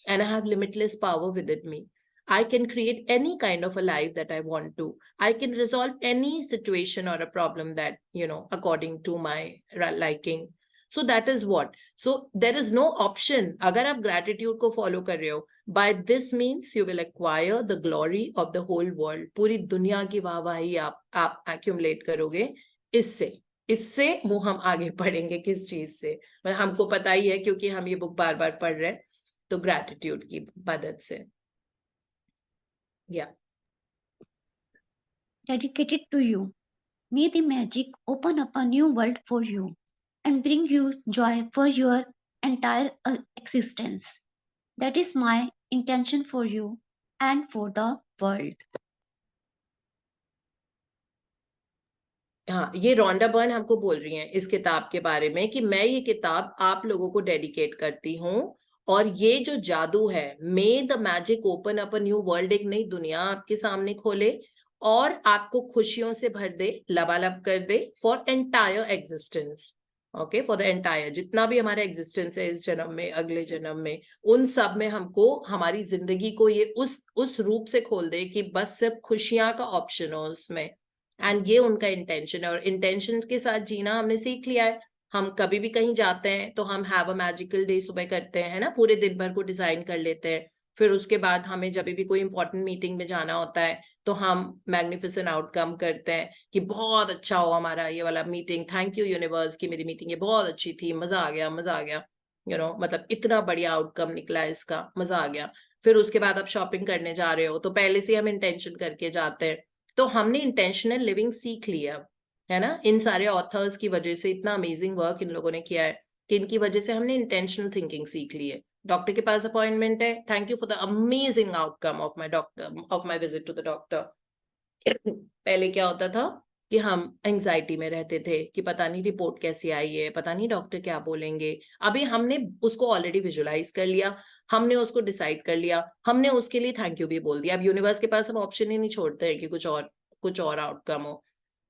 and I have limitless power within me. I can create any kind of a life that I want to. I can resolve any situation or a problem that, you know, according to my liking. So that is what. So there is no option. अगर आप gratitude को follow कर रहे हो, by this means you will acquire the glory of the whole world. पूरी दुनिया की वाहवाही आप accumulate करोगे इससे वो हम आगे पढ़ेंगे किस चीज से, हमको पता ही है क्योंकि हम ये बुक बार बार पढ़ रहे हैं, तो ग्रैटिट्यूड की मदद से. Dedicated to you. May the magic open up a new world for you and bring you joy for your entire existence. That is my intention for you and for the world. हाँ, ये Rhonda Byrne हमको बोल रही हैं इस किताब के बारे में कि मैं ये किताब आप लोगों को डेडिकेट करती हूँ, और ये जो जादू है, मे the magic open up a new world, एक नई दुनिया आपके सामने खोले और आपको खुशियों से भर दे, लबालब कर दे for entire existence. Okay, for the entire, जितना भी हमारा एग्जिस्टेंस है इस जन्म में, अगले जन्म में, उन सब में हमको हमारी जिंदगी को ये उस रूप से खोल दे कि बस सिर्फ खुशियां का ऑप्शन हो उसमें. एंड ये उनका इंटेंशन है, और इंटेंशन के साथ जीना हमने सीख लिया है. हम कभी भी कहीं जाते हैं तो हम हैव अ मैजिकल डे सुबह करते हैं ना, पूरे दिन भर को डिजाइन कर लेते हैं. फिर उसके बाद हमें जब भी कोई इंपॉर्टेंट मीटिंग में जाना होता है तो हम मैग्निफिसेंट आउटकम करते हैं कि बहुत अच्छा हो हमारा ये वाला मीटिंग, थैंक यू यूनिवर्स की मेरी मीटिंग ये बहुत अच्छी थी, मजा आ गया मतलब इतना बढ़िया आउटकम निकला है इसका, मजा आ गया. फिर उसके बाद आप शॉपिंग करने जा रहे हो तो पहले से हम इंटेंशन करके जाते हैं. तो हमने इंटेंशनल लिविंग सीख लिया है ना, इन सारे ऑथर्स की वजह से. इतना अमेजिंग वर्क इन लोगों ने किया है कि इनकी वजह से हमने इंटेंशनल थिंकिंग सीख ली है. डॉक्टर के पास अपॉइंटमेंट है, thank you for the amazing outcome of my visit to the doctor. पहले क्या होता था कि हम एंजाइटी में रहते थे कि पता नहीं रिपोर्ट कैसी आई है, पता नहीं डॉक्टर क्या बोलेंगे. अभी हमने उसको ऑलरेडी विजुअलाइज कर लिया, हमने उसको डिसाइड कर लिया, हमने उसके लिए थैंक यू भी बोल दिया. अब यूनिवर्स के पास हम ऑप्शन ही नहीं छोड़ते हैं कि कुछ और आउटकम हो.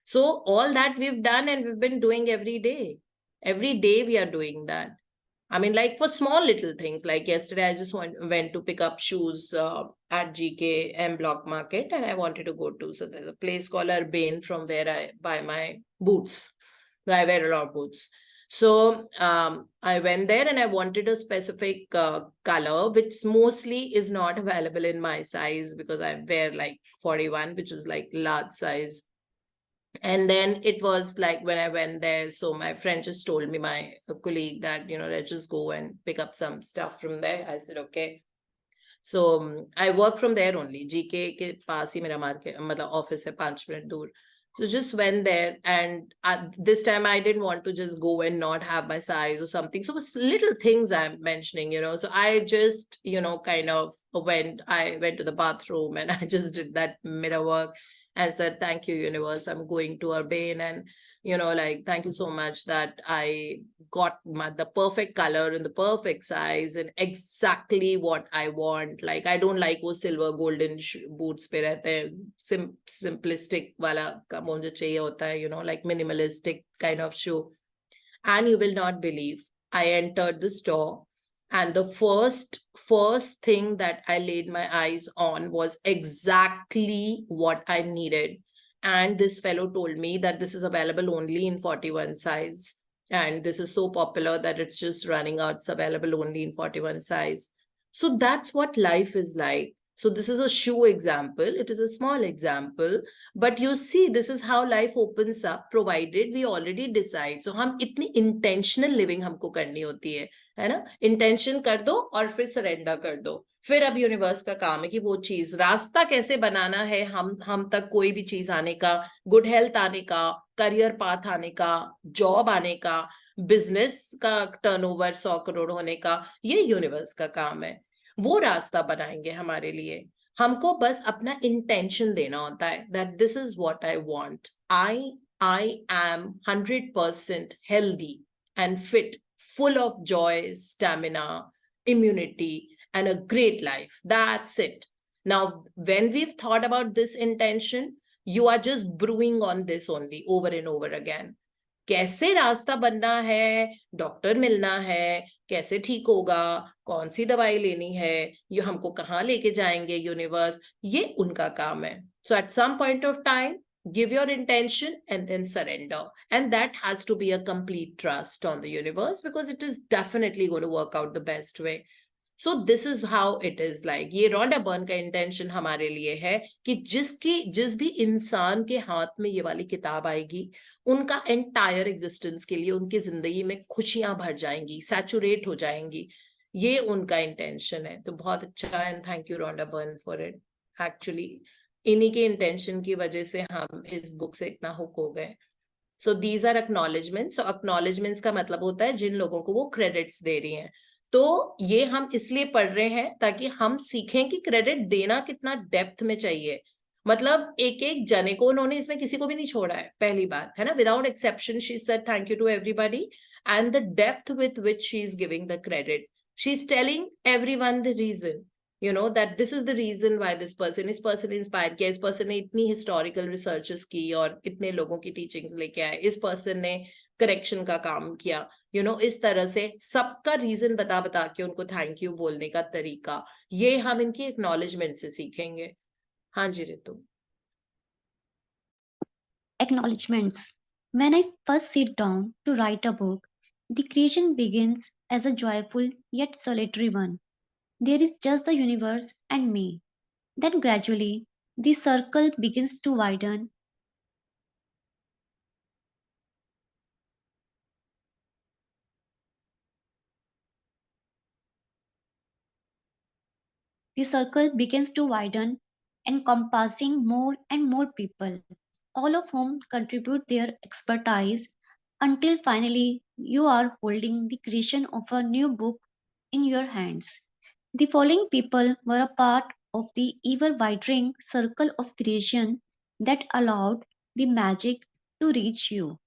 So all that we have done and we have been doing every day we are doing that. I mean, like for small little things, like yesterday, I just went to pick up shoes at GK M Block Market, and I wanted to go to, so there's a place called Urbane from where I buy my boots. I wear a lot of boots. So I went there and I wanted a specific color, which mostly is not available in my size because I wear like 41, which is like large size. And then it was like when I went there, so my friend just told me, my colleague, that, let's just go and pick up some stuff from there. I said, okay. So I work from there only. GK के पास ही मेरा market मतलब office है 5 minute दूर. So just went there, and this time I didn't want to just go and not have my size or something. So it's little things I'm mentioning, So I just, kind of I went to the bathroom and I just did that mirror work and said, thank you, universe. I'm going to Urbane, and, thank you so much that I got the perfect color and the perfect size and exactly what I want. Like, I don't like वो silver golden boots पे रहते हैं, simplistic वाला का मुझे चाहिए होता है, like minimalistic kind of shoe. And you will not believe, I entered the store, and the first thing that I laid my eyes on was exactly what I needed. And this fellow told me that this is available only in 41 size. And this is so popular that it's just running out. It's available only in 41 size. So that's what life is like. So this is a shoe example. It is a small example, but you see, this is how life opens up, provided we already decide. So हम इतनी intentional living हमको करनी होती है ना? Intention कर दो और फिर surrender कर दो. फिर अब यूनिवर्स का काम है कि वो चीज, रास्ता कैसे बनाना है हम तक कोई भी चीज आने का, गुड हेल्थ आने का, करियर पाथ आने का, जॉब आने का, बिजनेस का टर्नओवर 100 करोड़ होने का, ये यूनिवर्स का काम है. वो रास्ता बनाएंगे हमारे लिए. हमको बस अपना इंटेंशन देना होता है that this is what I want. I am 100% healthy and fit, full of joy, stamina, immunity, and a great life. That's it. Now, when we've thought about this intention, you are just brewing on this only over and over again. कैसे रास्ता बनना है, doctor मिलना है, कैसे ठीक होगा, कौन सी दवाई लेनी है, ये हमको कहाँ लेके जाएंगे यूनिवर्स, ये उनका काम है. So at some point of time Give your intention and then surrender. And that has to be a complete trust on the universe, because it is definitely going to work out the best way. So this is how it is like. ये Rhonda burn का intention हमारे लिए है कि जिस भी इंसान के हाथ में ये वाली किताब आएगी, उनका एंटायर एग्जिस्टेंस के लिए उनकी जिंदगी में खुशियां भर जाएंगी, सैचुरेट हो जाएंगी. ये उनका इंटेंशन है. तो बहुत अच्छा है, and thank you Rhonda burn for it. Actually इन्हीं के इंटेंशन की वजह से हम इस बुक से इतना हुक हो गए. So these are acknowledgements. Acknowledgements का मतलब होता है जिन लोगों को वो क्रेडिट्स दे रही हैं. तो ये हम इसलिए पढ़ रहे हैं ताकि हम सीखें कि क्रेडिट देना कितना डेप्थ में चाहिए. मतलब एक एक जने को उन्होंने इसमें किसी को भी नहीं छोड़ा है, पहली बात है ना. Without exception she said thank you to everybody, and the depth with which she is giving the credit. She is telling everyone the reason, you know, that this is the reason why this person inspired किया, इस person ने इतनी historical researches की और इतने लोगों की teachings लेके आए, इस person ने correction का काम किया, you know, इस तरह से सबका reason बता बता के उनको thank you बोलने का तरीका, ये हम इनकी acknowledgement से सीखेंगे. हाँ जी Ritu. Acknowledgements. When I first sit down to write a book, the creation begins as a joyful yet solitary one. There is just the universe and me. Then gradually, the circle begins to widen. The circle begins to widen, encompassing more and more people, all of whom contribute their expertise until finally you are holding the creation of a new book in your hands. The following people were a part of the ever widening circle of creation that allowed the magic to reach you.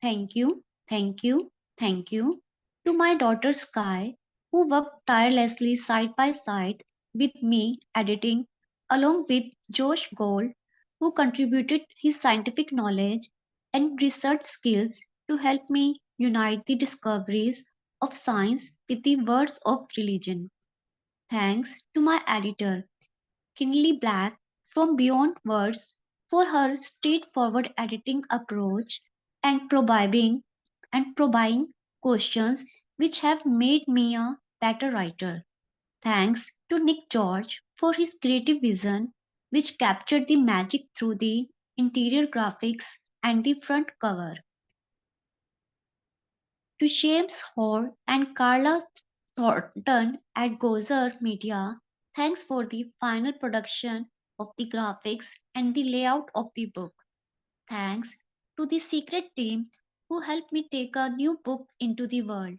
Thank you, thank you, thank you to my daughter Sky, who worked tirelessly side by side with me editing, along with Josh Gold, who contributed his scientific knowledge and research skills to help me unite the discoveries of science with the words of religion. Thanks to my editor, Kinley Black from Beyond Words, for her straightforward editing approach and probing questions which have made me a better writer. Thanks to Nick George for his creative vision, which captured the magic through the interior graphics and the front cover. To James Hoare and Carla Thornton at Gozer Media, thanks for the final production of the graphics and the layout of the book. Thanks to the secret team who helped me take a new book into the world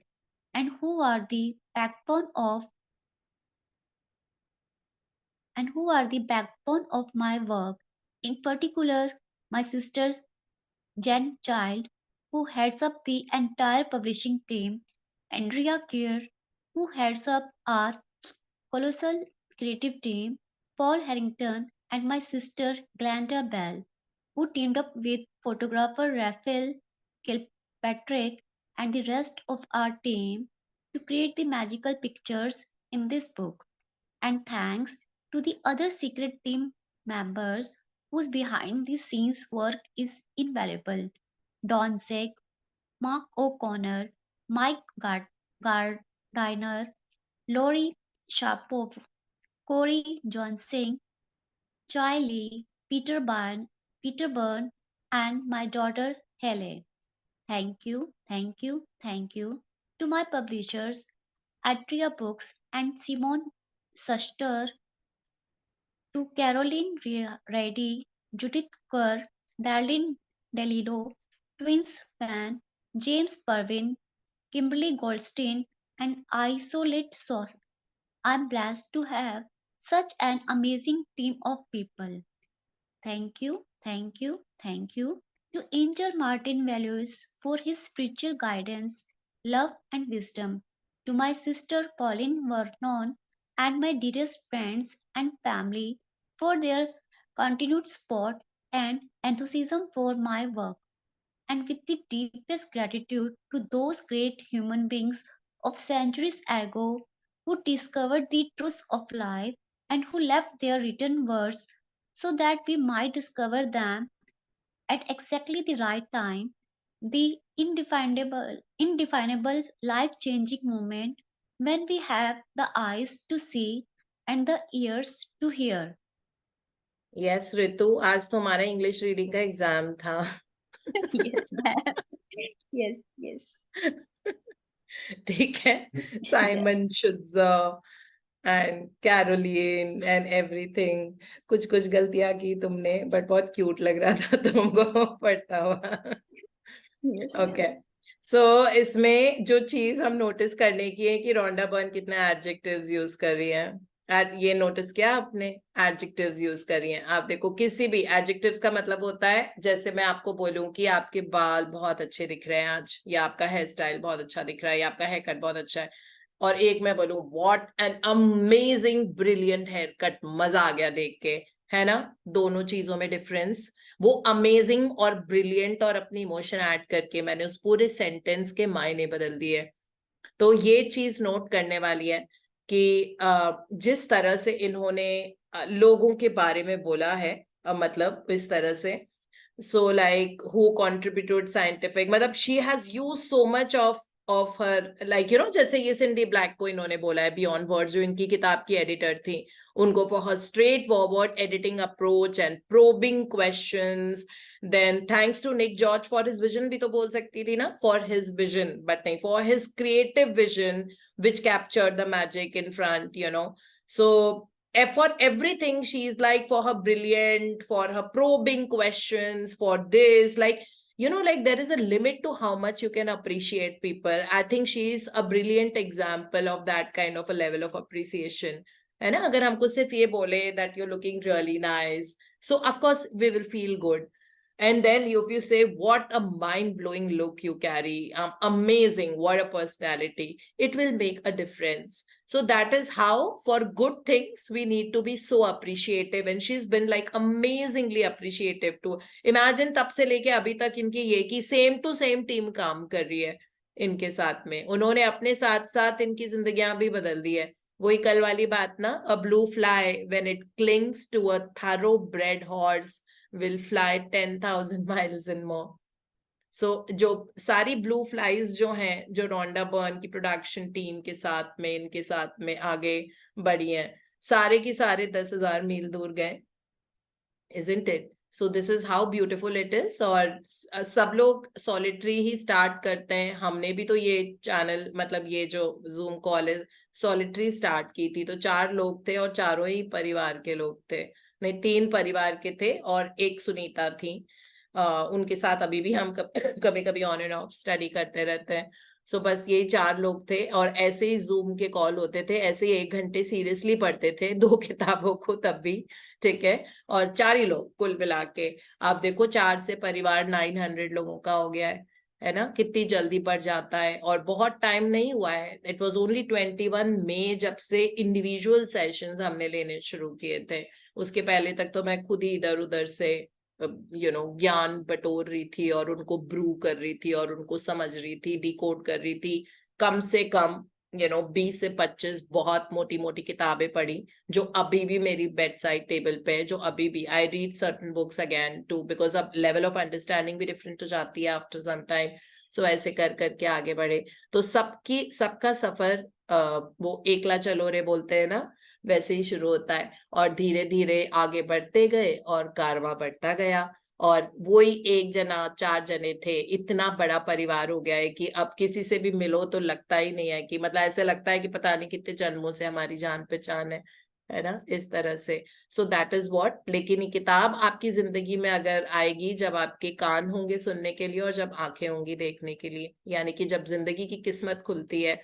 and who are the backbone of my work. In particular, my sister Jen Child, who heads up the entire publishing team, Andrea Kerr, who heads up our colossal creative team, Paul Harrington, and my sister Glenda Bell, who teamed up with photographer Raphael Kilpatrick and the rest of our team to create the magical pictures in this book. And thanks to the other secret team members whose behind the scenes work is invaluable. Don Zek, Mark O'Connor, Mike Gardiner, Lori Sharpov, Corey Johnson, Chai Lee, Peter Byrne, and my daughter Hele. Thank you, thank you, thank you to my publishers, Atria Books and Simon Suster, to Caroline Reddy, Judith Kerr, Darlene Delilo, Twins Fan, James Pervin, Kimberly Goldstein, and Isolate Soul. I'm blessed to have such an amazing team of people. Thank you, thank you, thank you to Angel Martin Values for his spiritual guidance, love, and wisdom. To my sister Pauline Vernon and my dearest friends and family for their continued support and enthusiasm for my work. And with the deepest gratitude to those great human beings of centuries ago who discovered the truths of life and who left their written words so that we might discover them at exactly the right time, the indefinable life-changing moment when we have the eyes to see and the ears to hear. Yes Ritu, आज तुम्हारा English reading का exam था. Yes, ma'am. Yes, yes. ठीक है. Simon Schuster and Caroline and everything. कुछ कुछ गलतियां की तुमने, बट बहुत क्यूट लग रहा था तुमको पढ़ता हुआ. Yes, ma'am. ओके. सो इसमें जो चीज हम नोटिस करने की है कि रोंडा बर्न कितने एडजेक्टिव्स यूज कर रही है. ये नोटिस किया आपने? एडजेक्टिव्स यूज कर रही हैं. आप देखो, किसी भी एडजेक्टिव्स का मतलब होता है, जैसे मैं आपको बोलूं कि आपके बाल बहुत अच्छे दिख रहे हैं आज, या आपका हेयर स्टाइल बहुत अच्छा दिख रहा है, या आपका हेयर कट बहुत अच्छा है, और एक मैं बोलूं what an amazing brilliant haircut, मजा आ गया देख के, है ना. दोनों चीजों में डिफरेंस. वो अमेजिंग और ब्रिलियंट और अपनी इमोशन ऐड करके मैंने उस पूरे सेंटेंस के मायने बदल दिए. तो ये चीज नोट करने वाली है कि जिस तरह से इन्होंने लोगों के बारे में बोला है, मतलब इस तरह से, so like who contributed scientific, मतलब she has used so much of her, like you know, जैसे ये सिंडी ब्लैक को इन्होंने बोला है बियॉन्ड वर्ड्स, जो इनकी किताब की एडिटर थी, उनको for her straightforward editing approach and probing questions. Then thanks to Nick George for his vision, भी तो बोल सकती थी ना, फॉर हिज विजन, बट नहीं, for his creative vision which captured the magic in front, you know. So for everything, she's like, for her brilliant, for her probing questions, for this, like, you know, like there is a limit to how much you can appreciate people. I think she is a brilliant example of that kind of a level of appreciation. है ना. अगर हमको सिर्फ ये बोले that you're looking really nice, so of course we will feel good. And then if you say, what a mind-blowing look you carry, amazing, what a personality, it will make a difference. So that is how, for good things, we need to be so appreciative. And she's been like amazingly appreciative too. Imagine तब से लेके अभी तक इनकी ये की same to same team काम कर रही है इनके साथ में. उन्होंने अपने साथ साथ इनकी जिंदगियां भी बदल दी है. वही कल वाली बात ना, a blue fly when it clings to a thoroughbred horse will fly 10,000 miles and more. So जो सारी ब्लू फ्लाइज जो हैं, जो रोंडा बर्न की प्रोडक्शन टीम के साथ में, इनके साथ में आगे बढ़ी हैं, सारे की सारे 10,000 मील दूर गए. Isn't it? So this is how beautiful it is. और सब लोग सॉलिटरी ही स्टार्ट करते हैं. हमने भी तो ये चैनल, मतलब ये जो जूम कॉल है, सॉलिटरी स्टार्ट की थी. तो 4 लोग थे और चारों ही परिवार के लोग थे. नहीं, 3 परिवार के थे और एक सुनीता थी. उनके साथ अभी भी हम कभी कभी ऑन एंड ऑफ स्टडी करते रहते हैं. सो बस यही 4 लोग थे और ऐसे ही जूम के कॉल होते थे, ऐसे ही 1 घंटे सीरियसली पढ़ते थे 2 किताबों को तब भी. ठीक है. और 4 ही लोग कुल मिला के. आप देखो 4 से परिवार 900 लोगों का हो गया है ना. कितनी जल्दी बढ़ जाता है. और बहुत टाइम नहीं हुआ है. इट वाज ओनली 21 मई जब से इंडिविजुअल सेशंस हमने लेने शुरू किए थे. उसके पहले तक तो मैं खुद ही इधर उधर से ज्ञान बटोर रही थी और उनको ब्रू कर रही थी और उनको समझ रही थी, डिकोड कर रही थी. कम से कम 20 से 25 बहुत मोटी मोटी किताबें पढ़ी, जो अभी भी मेरी बेड साइड टेबल पे है, जो अभी भी I read certain books again too, because अब लेवल ऑफ अंडरस्टैंडिंग भी डिफरेंट हो जाती है आफ्टर सम टाइम. सो ऐसे कर करके आगे बढ़े. तो सबका सफर वो एकला चलो रे बोलते हैं ना, वैसे ही शुरू होता है. और धीरे धीरे आगे बढ़ते गए और कारवां बढ़ता गया. और वही 1 जना 4 जने थे, इतना बड़ा परिवार हो गया है कि अब किसी से भी मिलो तो लगता ही नहीं है कि, मतलब ऐसे लगता है कि पता नहीं कितने जन्मों से हमारी जान पहचान है ना, इस तरह से. So that is what. लेकिन ये किताब आपकी जिंदगी में अगर आएगी जब आपके कान होंगे सुनने के लिए और जब आंखें होंगी देखने के लिए, यानी कि जब जिंदगी की किस्मत खुलती है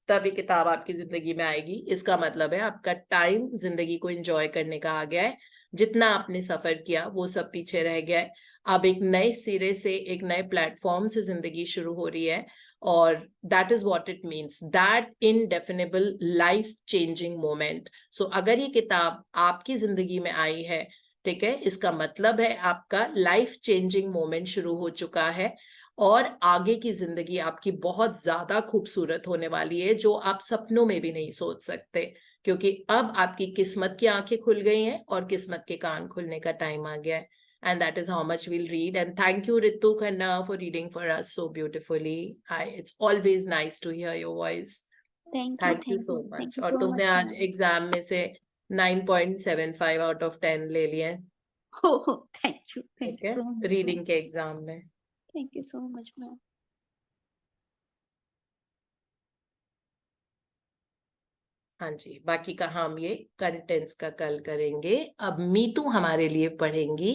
तब ये किताब आपकी जिंदगी में आएगी. इसका मतलब है आपका टाइम जिंदगी को एंजॉय करने का आ गया है. जितना आपने सफर किया वो सब पीछे रह गया है. अब एक नए सिरे से, एक नए प्लेटफॉर्म से जिंदगी शुरू हो रही है. और that is what it means, that indefinable life changing moment. So अगर ये किताब आपकी जिंदगी में आई है, ठीक है, इसका मतलब है आपका लाइफ चेंजिंग मोमेंट शुरू हो चुका है. और आगे की जिंदगी आपकी बहुत ज्यादा खूबसूरत होने वाली है, जो आप सपनों में भी नहीं सोच सकते, क्योंकि अब आपकी किस्मत की आंखें खुल गई हैं और किस्मत के कान खुलने का टाइम आ गया है. And that is how much we'll read. And thank you, Ritu Khanna, for reading for us so beautifully. It's always nice to hear your voice. Thank you so much. Thank you और so तुमने much, आज ma'am. Exam में से 9.75 out of 10 ले लिए हैं, Oh, thank you ठीक है, so much, ma'am. रीडिंग के एग्जाम में. Thank you so much, ma'am. हाँ जी, बाकी का हम ये कंटेंट्स का कल करेंगे. अब मीतू हमारे लिए पढ़ेंगी.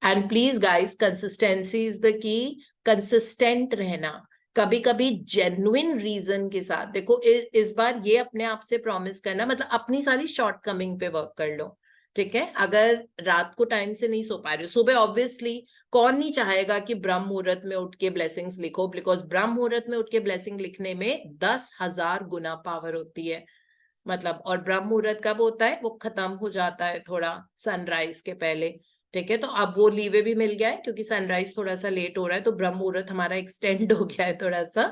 And please guys, consistency is the key. Consistent रहना, कभी कभी जेन्युइन रीजन के साथ. देखो इस बार ये अपने आप से प्रॉमिस करना, मतलब अपनी सारी शॉर्टकमिंग पे वर्क कर लो, ठीक है. अगर रात को टाइम से नहीं सो पा रही हो, सुबह ऑब्वियसली कौन नहीं चाहेगा कि ब्रह्म मुहूर्त में उठ के ब्लेसिंग्स लिखो, बिकॉज ब्रह्म मुहूर्त में उठ के ब्लेसिंग लिखने में 10,000 गुना पावर होती है. मतलब, और ब्रह्म मुहूर्त कब होता है, वो खत्म हो जाता है थोड़ा सनराइज के पहले, ठीक है. तो अब वो लीवे भी मिल गया है, क्योंकि सनराइज थोड़ा सा लेट हो रहा है, तो ब्रह्म मुहूर्त हमारा एक्सटेंड हो गया है थोड़ा सा.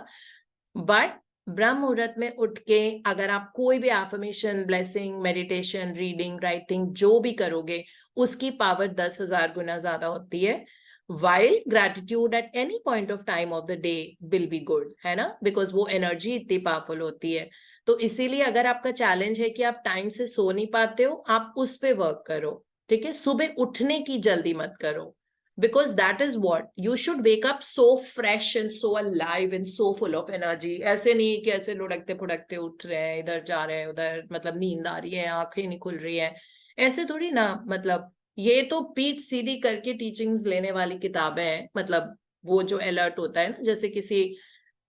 बट ब्रह्म मुहूर्त में उठ के अगर आप कोई भी affirmation, blessing, meditation, reading, writing जो भी करोगे, उसकी पावर 10,000 गुना ज्यादा होती है. while gratitude at any point of time of the day will be good, है ना, बिकॉज वो एनर्जी इतनी पावरफुल होती है. तो इसीलिए अगर आपका चैलेंज है कि आप टाइम से सो नहीं पाते हो, आप उस पे वर्क करो, ठीक है. सुबह उठने की जल्दी मत करो, because that is what you should wake up so fresh and so alive and so full of energy. ऐसे नहीं कि ऐसे लुढ़कते फुड़कते उठ रहे हैं, इधर जा रहे हैं उधर, मतलब नींद आ रही है, आंखें नहीं खुल रही है, ऐसे थोड़ी ना. मतलब ये तो पीठ सीधी करके टीचिंग्स लेने वाली किताबें हैं. मतलब वो जो अलर्ट होता है ना, जैसे किसी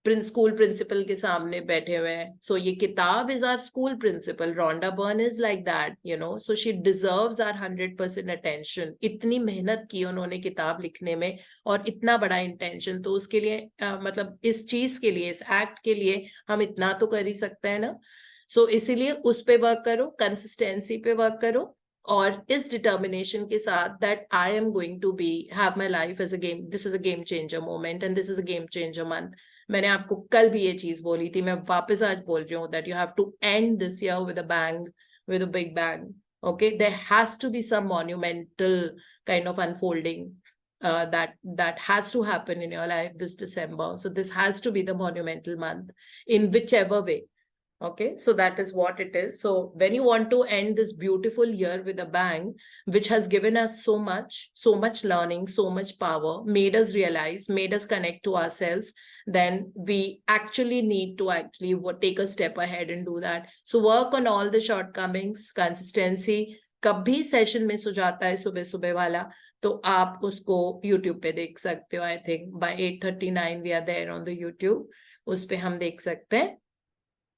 स्कूल प्रिंसिपल के सामने बैठे हुए हैं. सो ये किताब is our school principal. Rhonda Byrne is like that, you know. So she deserves our 100% attention. इतनी मेहनत की उन्होंने किताब लिखने में, और इतना बड़ा इंटेंशन. तो उसके लिए मतलब इस चीज के लिए, इस एक्ट के लिए हम इतना तो कर ही सकते हैं ना. सो इसीलिए उस पे वर्क करो, कंसिस्टेंसी पे वर्क करो, और इस डिटर्मिनेशन के साथ that I am going to be have my life as a game. This is a game changer moment and this is a game changer month. मैंने आपको कल भी ये चीज बोली थी, मैं वापस आज बोल रही हूँ, that you have to end this year with a bang, with a big bang. Okay, there has to be some monumental kind of unfolding that has to happen in your life this December. So this has to be the monumental month in whichever way. Okay, so that is what it is. So when you want to end this beautiful year with a bang, which has given us so much learning, so much power, made us realize, made us connect to ourselves, then we actually need to actually take a step ahead and do that. So work on all the shortcomings, consistency. कभी session miss हो जाता है सुबह सुबह वाला, तो आप उसको YouTube पे देख सकते हो. I think by 8:39 we are there on the YouTube. उस पे हम देख सकते हैं.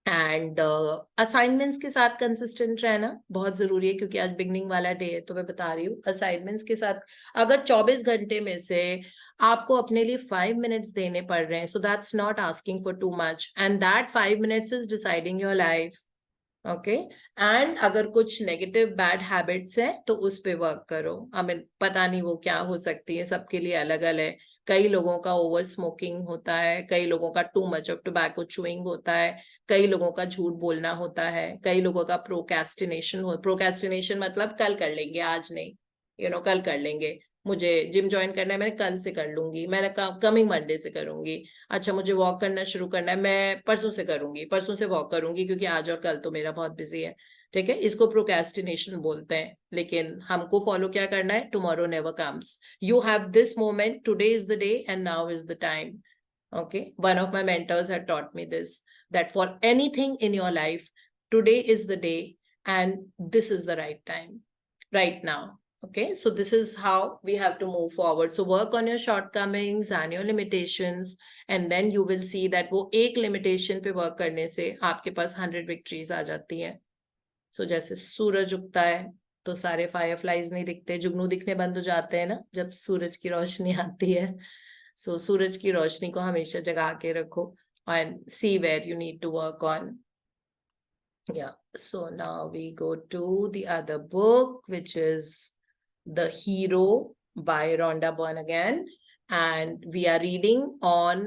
एंड असाइनमेंट्स के साथ कंसिस्टेंट रहना बहुत जरूरी है, क्योंकि आज बिगनिंग वाला डे है. तो मैं बता रही हूँ, असाइनमेंट्स के साथ अगर 24 घंटे में से आपको अपने लिए 5 मिनट्स देने पड़ रहे हैं, so that's not asking for too much, and that 5 minutes is deciding your life. Okay, and अगर कुछ नेगेटिव बैड हैबिट्स हैं तो उस पे वर्क करो. आई मीन पता नहीं वो क्या हो सकती है, सबके लिए अलग अलग. कई लोगों का ओवर स्मोकिंग होता है, कई लोगों का too much of tobacco chewing होता है, कई लोगों का झूठ बोलना होता है, कई लोगों का प्रोक्रेस्टिनेशन मतलब कल कर लेंगे, आज नहीं, यू नो, कल कर लेंगे. मुझे जिम ज्वाइन करना है, मैंने कल से कर लूंगी, मैंने कमिंग मंडे से करूंगी. अच्छा, मुझे वॉक करना शुरू करना है, मैं परसों से करूंगी, परसों से वॉक करूंगी, क्योंकि आज और कल तो मेरा बहुत बिजी है. ठीक है, इसको प्रोक्रेस्टिनेशन बोलते हैं. लेकिन हमको फॉलो क्या करना है? Tomorrow never comes. You have this moment, today is the day and now is the time. Okay, one of my mentors had taught me this, that for anything in your life, today is the day and this is the right time, right now. Okay, so this is how we have to move forward. So work on your shortcomings and your limitations, and then you will see that वो एक limitation पे work करने से आपके पास 100 victories आ जाती हैं. So जैसे सूरज उगता है तो सारे fireflies नहीं दिखते, जुगनू दिखने बंद हो जाते हैं ना जब सूरज की रोशनी आती है. So सूरज की रोशनी को हमेशा जगा के रखो and see where you need to work on. Yeah, so now we go to the other book, which is The Hero by Rhonda Byrne again. and we are reading on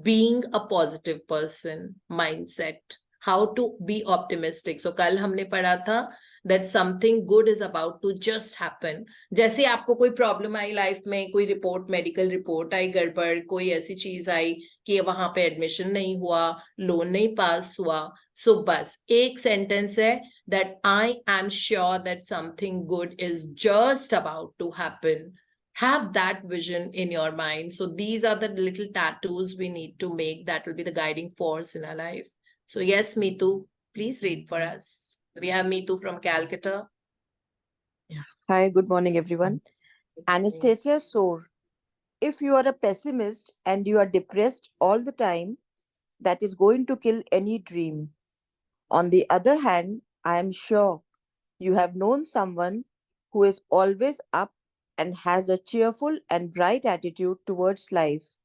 being a positive person mindset, how to be optimistic. So कल हमने पढ़ा था that something good is about to just happen. जैसे आपको कोई problem I life में, कोई report, medical report आई गड़बड़, कोई ऐसी चीज आई कि वहां पे एडमिशन नहीं हुआ, लोन नहीं पास हुआ, सो बस एक सेंटेंस है that I am sure that something good is just about to happen. Have that vision in your mind. So these are the little tattoos we need to make that will be the guiding force in our life. So yes, Meetu, please read for us. We have Meetu from Calcutta. Hi, good morning, everyone. Anastasia Soar, if you are a pessimist and you are depressed all the time, that is going to kill any dream. On the other hand, I am sure you have known someone who is always up and has a cheerful and bright attitude towards life.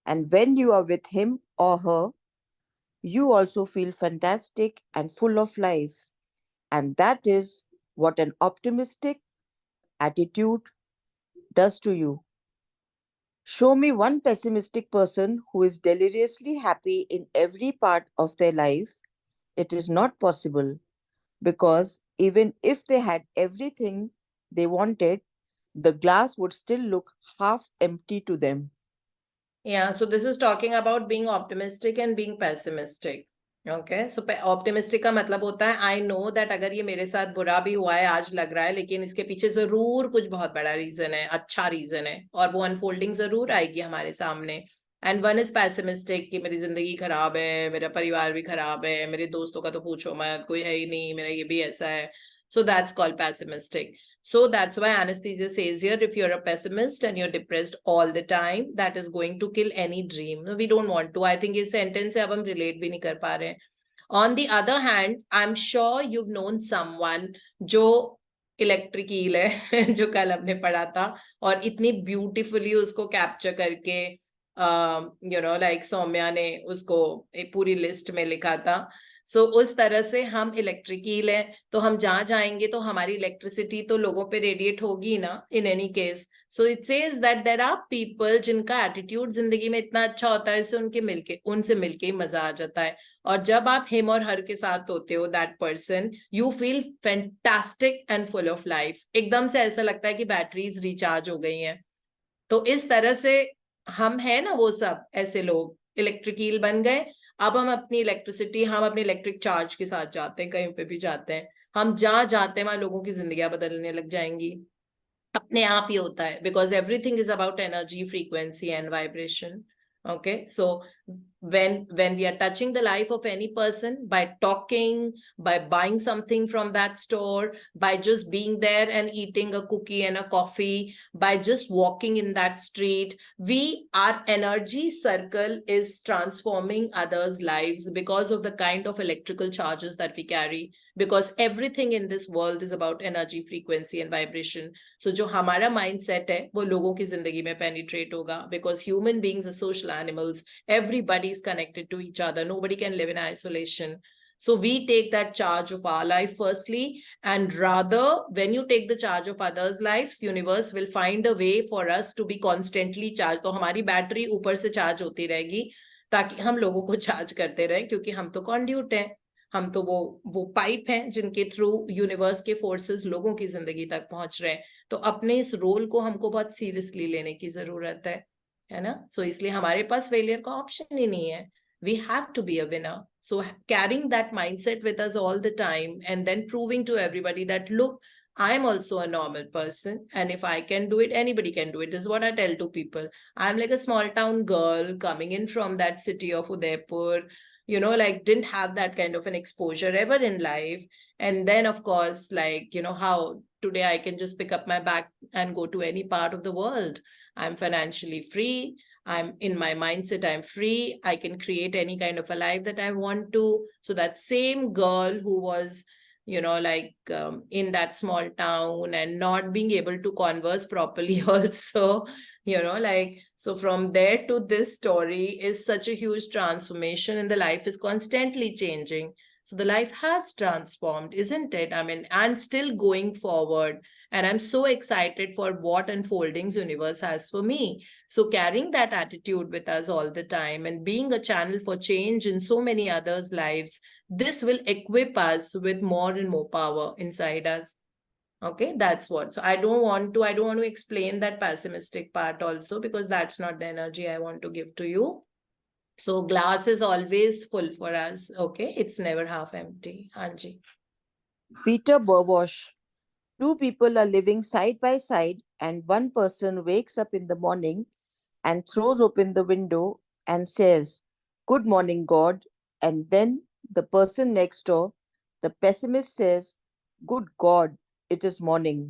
And when you are with him or her, you also feel fantastic and full of life. And that is what an optimistic attitude does to you. Show me one pessimistic person who is deliriously happy in every part of their life. It is not possible, because even if they had everything they wanted, the glass would still look half empty to them. Yeah, so this is talking about being optimistic and being pessimistic. Okay, so optimistic का मतलब होता है I know that अगर ये मेरे साथ बुरा भी हुआ है, आज लग रहा है, लेकिन इसके पीछे जरूर कुछ बहुत बड़ा रीजन है, अच्छा रीजन है, और वो अनफोल्डिंग जरूर आएगी हमारे सामने. एंड वन इज पैसिमिस्टिक कि मेरी जिंदगी खराब है, मेरा परिवार भी खराब है, मेरे दोस्तों का तो पूछो मत, कोई है ही नहीं, मेरा ये भी ऐसा है. So that's called pessimistic. So that's why anesthesia says here, if you're a pessimist and you're depressed all the time, that is going to kill any dream. We don't want to. I think this sentence से अब हम relate भी नहीं कर पा रहे हैं. On the other hand, I'm sure you've known someone जो इलेक्ट्रिक ईल है जो कल हमने पढ़ा था, और इतनी ब्यूटीफुली उसको कैप्चर करके लाइक सौम्या ने उसको एक पूरी लिस्ट में लिखा था. सो उस तरह से हम इलेक्ट्रिकल है, तो हम जहां जाएंगे तो हमारी इलेक्ट्रिसिटी तो लोगों पे रेडिएट होगी ना, in any case. So it says that there are people जिनका एटीट्यूड जिंदगी में इतना अच्छा होता है, उनसे मिलके ही मजा आ जाता है. और जब आप हिम और हर के साथ होते हो, that person, you feel fantastic and full of life. एकदम से ऐसा लगता है कि बैटरीज रिचार्ज हो गई हैं. तो इस तरह से हम है ना, वो सब ऐसे लोग इलेक्ट्रिकल बन गए. अब हम अपनी इलेक्ट्रिसिटी, हम अपने इलेक्ट्रिक चार्ज के साथ जाते हैं, कहीं पे भी जाते हैं, हम जहां जाते हैं वहां लोगों की जिंदगियां बदलने लग जाएंगी, अपने आप ही होता है, because everything is about energy, frequency and vibration. Okay, so when we are touching the life of any person by talking, by buying something from that store, by just being there and eating a cookie and a coffee, by just walking in that street, our energy circle is transforming others' lives because of the kind of electrical charges that we carry, because everything in this world is about energy, frequency and vibration. So जो हमारा mindset है वो लोगों की जिंदगी में penetrate होगा, because human beings are social animals. Everybody is connected to each other. Nobody can live in isolation. So we take that charge of our life firstly, and rather when you take the charge of others' lives, universe will find a way for us to be constantly charged. तो हमारी battery ऊपर से charge होती रहेगी ताकि हम लोगों को चार्ज करते रहें, क्योंकि हम तो कॉन्ड्यूट हैं, हम तो वो पाइप हैं जिनके थ्रू यूनिवर्स के फोर्सेस लोगों की जिंदगी तक पहुंच रहे हैं. तो अपने इस रोल को हमको बहुत सीरियसली लेने की जरूरत है ना. सो इसलिए हमारे पास फेलियर का ऑप्शन ही नहीं है. We have to be a winner. So carrying that mindset with us all the time and then proving to everybody that, look, I'm also a normal person, and if I can do it, anybody can do it. This is what I tell to people. I'm like a small town girl coming in from that city of Udaipur, like didn't have that kind of an exposure ever in life. And then of course, like, how today I can just pick up my bag and go to any part of the world. I'm financially free. I'm in my mindset, I'm free. I can create any kind of a life that I want to. So that same girl who was, in that small town and not being able to converse properly also, so from there to this story is such a huge transformation, and the life is constantly changing. So the life has transformed, isn't it? I mean, and still going forward. And I'm so excited for what unfoldings universe has for me. So carrying that attitude with us all the time and being a channel for change in so many others' lives, this will equip us with more and more power inside us. Okay, that's what. So I don't want to explain that pessimistic part also, because that's not the energy I want to give to you. So glass is always full for us. Okay, it's never half empty. Anji. Peter Burwash. Two people are living side by side, and one person wakes up in the morning and throws open the window and says, "Good morning, God." And then the person next door, the pessimist, says, "Good God, it is morning."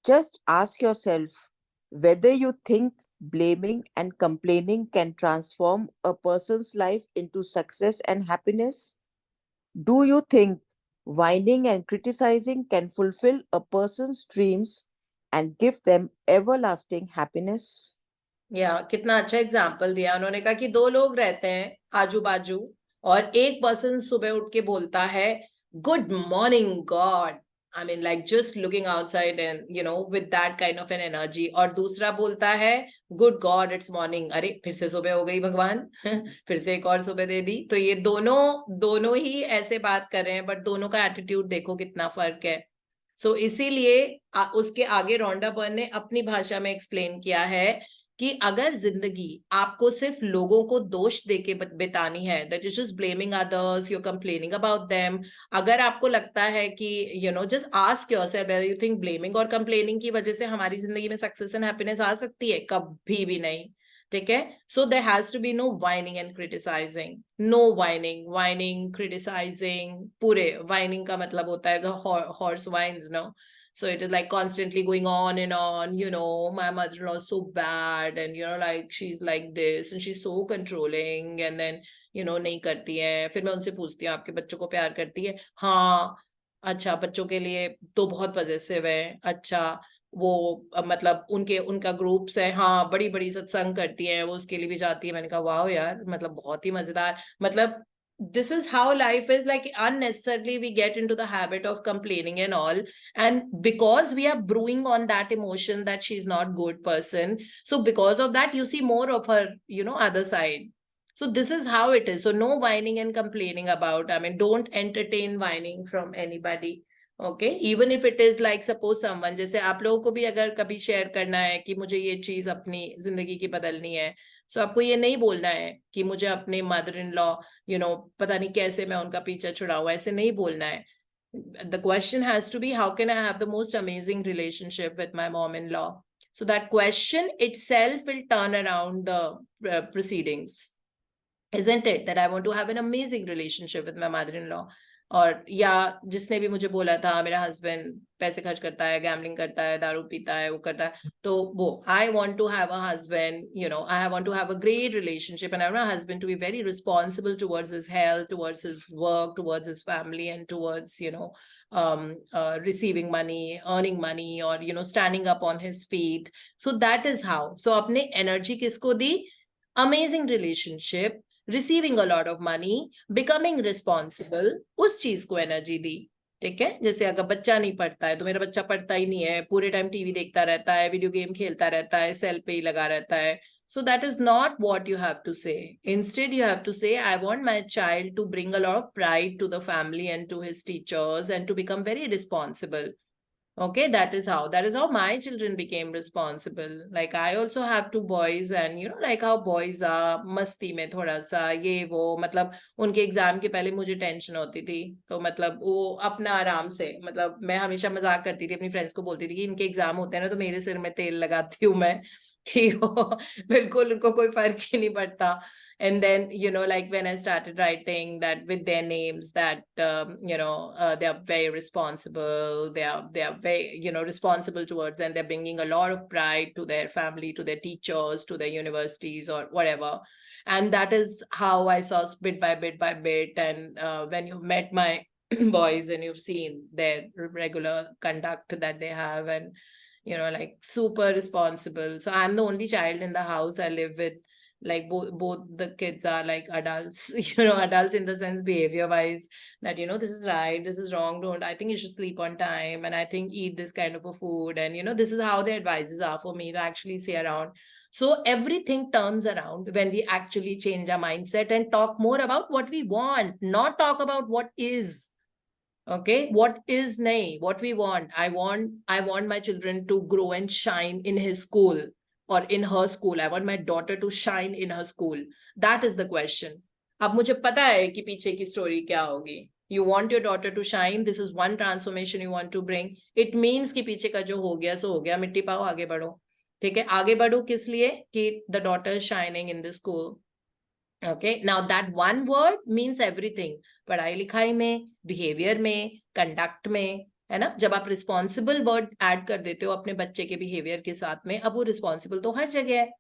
Just ask yourself whether you think blaming and complaining can transform a person's life into success and happiness. Do you think whining and criticizing can fulfill a person's dreams and give them everlasting happiness? कितना अच्छा example दिया उन्होंने। कहा कि दो लोग रहते हैं आजू बाजू, और एक पर्सन सुबह उठ के बोलता है good morning God, I mean like just looking outside and with that kind of an energy, और दूसरा बोलता है गुड गॉड इट्स मॉर्निंग, अरे फिर से सुबह हो गई भगवान फिर से एक और सुबह दे दी। तो ये दोनों ही ऐसे बात कर रहे हैं, बट दोनों का एटीट्यूड देखो कितना फर्क है। सो इसीलिए उसके आगे रोंडा बर्न ने अपनी भाषा में एक्सप्लेन किया है कि अगर जिंदगी आपको सिर्फ लोगों को दोष देके बितानी है, that is just blaming others, you complaining about them, अगर आपको लगता है कि just ask yourself whether you think blaming और कंप्लेनिंग की वजह से हमारी जिंदगी में सक्सेस एंड हैप्पीनेस आ सकती है, कभी भी नहीं। ठीक है, so there has to be no whining and criticising, no whining criticising. पूरे वाइनिंग का मतलब होता है horse whines, no. So it is like constantly going on and on, my mother-in-law is so bad, and like she's like this and she's so controlling, and then नहीं करती है। फिर मैं उनसे पूछती हूँ आपके बच्चों को प्यार करती है? हाँ। अच्छा, बच्चों के लिए तो बहुत पॉजिटिव है। अच्छा, वो मतलब उनका ग्रुप्स है, हाँ, बड़ी बड़ी सत्संग करती है, वो उसके लिए भी जाती है। मैंने कहा वाह यार, मतलब बहुत ही मजेदार। मतलब this is how life is, like unnecessarily we get into the habit of complaining and all, and because we are brewing on that emotion that she's not good person, so because of that you see more of her other side. So this is how it is. So no whining and complaining about, I mean, don't entertain whining from anybody. Okay, even if it is like suppose someone, जैसे आप लोगों को भी अगर कभी share करना है कि मुझे ये चीज अपनी जिंदगी की बदलनी है, सो आपको ये नहीं बोलना है कि मुझे अपने मदर इन लॉ पता नहीं कैसे मैं उनका पीछा छुड़ाऊं, ऐसे नहीं बोलना है। The question has to be, how can I have the most amazing relationship with my mom-in-law? So that question itself will turn around the proceedings, isn't it? That I want to have an amazing relationship with my mother-in-law. और या जिसने भी मुझे बोला था मेरा husband पैसे खर्च करता है, गैम्बलिंग करता है, दारू पीता है, वो करता है, तो वो I want to have a husband, I want to have a great relationship, and I want my husband to be very responsible towards his health, towards his work, towards his family, and towards receiving money, earning money, or standing up on his feet. So that is how. So अपने energy किसको दी? Amazing relationship, receiving a lot of money, becoming responsible, उस चीज को energy दी। ठीक है, जैसे अगर बच्चा नहीं पढ़ता है, तो मेरा बच्चा पढ़ता ही नहीं है, पूरे टाइम टीवी देखता रहता है, वीडियो गेम खेलता रहता है, सेल पे ही लगा रहता है, so that is not what you have to say. Instead you have to say, I want my child to bring a lot of pride to the family and to his teachers and to become very responsible. Okay, that is how my children became responsible. Like I also have two boys, and like how boys are मस्ती में थोड़ा सा ये वो, मतलब उनके exam के पहले मुझे टेंशन होती थी, तो मतलब वो अपना आराम से, मतलब मैं हमेशा मजाक करती थी, अपनी फ्रेंड्स को बोलती थी कि इनके एग्जाम होते हैं ना, तो मेरे सिर में तेल लगाती हूँ मैं कि बिल्कुल उनको कोई फर्क ही नहीं पड़ता। And then like when I started writing that with their names, that they are very responsible, they are very responsible towards, and they're bringing a lot of pride to their family, to their teachers, to their universities or whatever. And that is how I saw bit by bit. And when you met my boys and you've seen their regular conduct that they have, and like super responsible. So I'm the only child in the house. I live with like both the kids are like adults, you know, adults in the sense behavior wise, that, you know, this is right, this is wrong, don't, I think you should sleep on time, and I think eat this kind of a food, and, you know, this is how the advices are for me to actually see around. So everything turns around when we actually change our mindset and talk more about what we want, not talk about what is. Okay, what is nahi, what we want. I want my children to grow and shine in his school or in her school. I want my daughter to shine in her school. That is the question. अब मुझे पता है कि पीछे की story क्या होगी. You want your daughter to shine. This is one transformation you want to bring. It means कि पीछे का जो हो गया सो हो गया. मिट्टी पाओ, आगे बढ़ो. ठीक है, आगे बढ़ो किस लिए? कि the daughter is shining in the school. Okay, now that one word means everything. पढ़ाई लिखाई में, behavior में, conduct में, है ना? जब आप responsible word add कर देते हो अपने बच्चे के behavior के साथ में, अब वो responsible तो हर जगह है.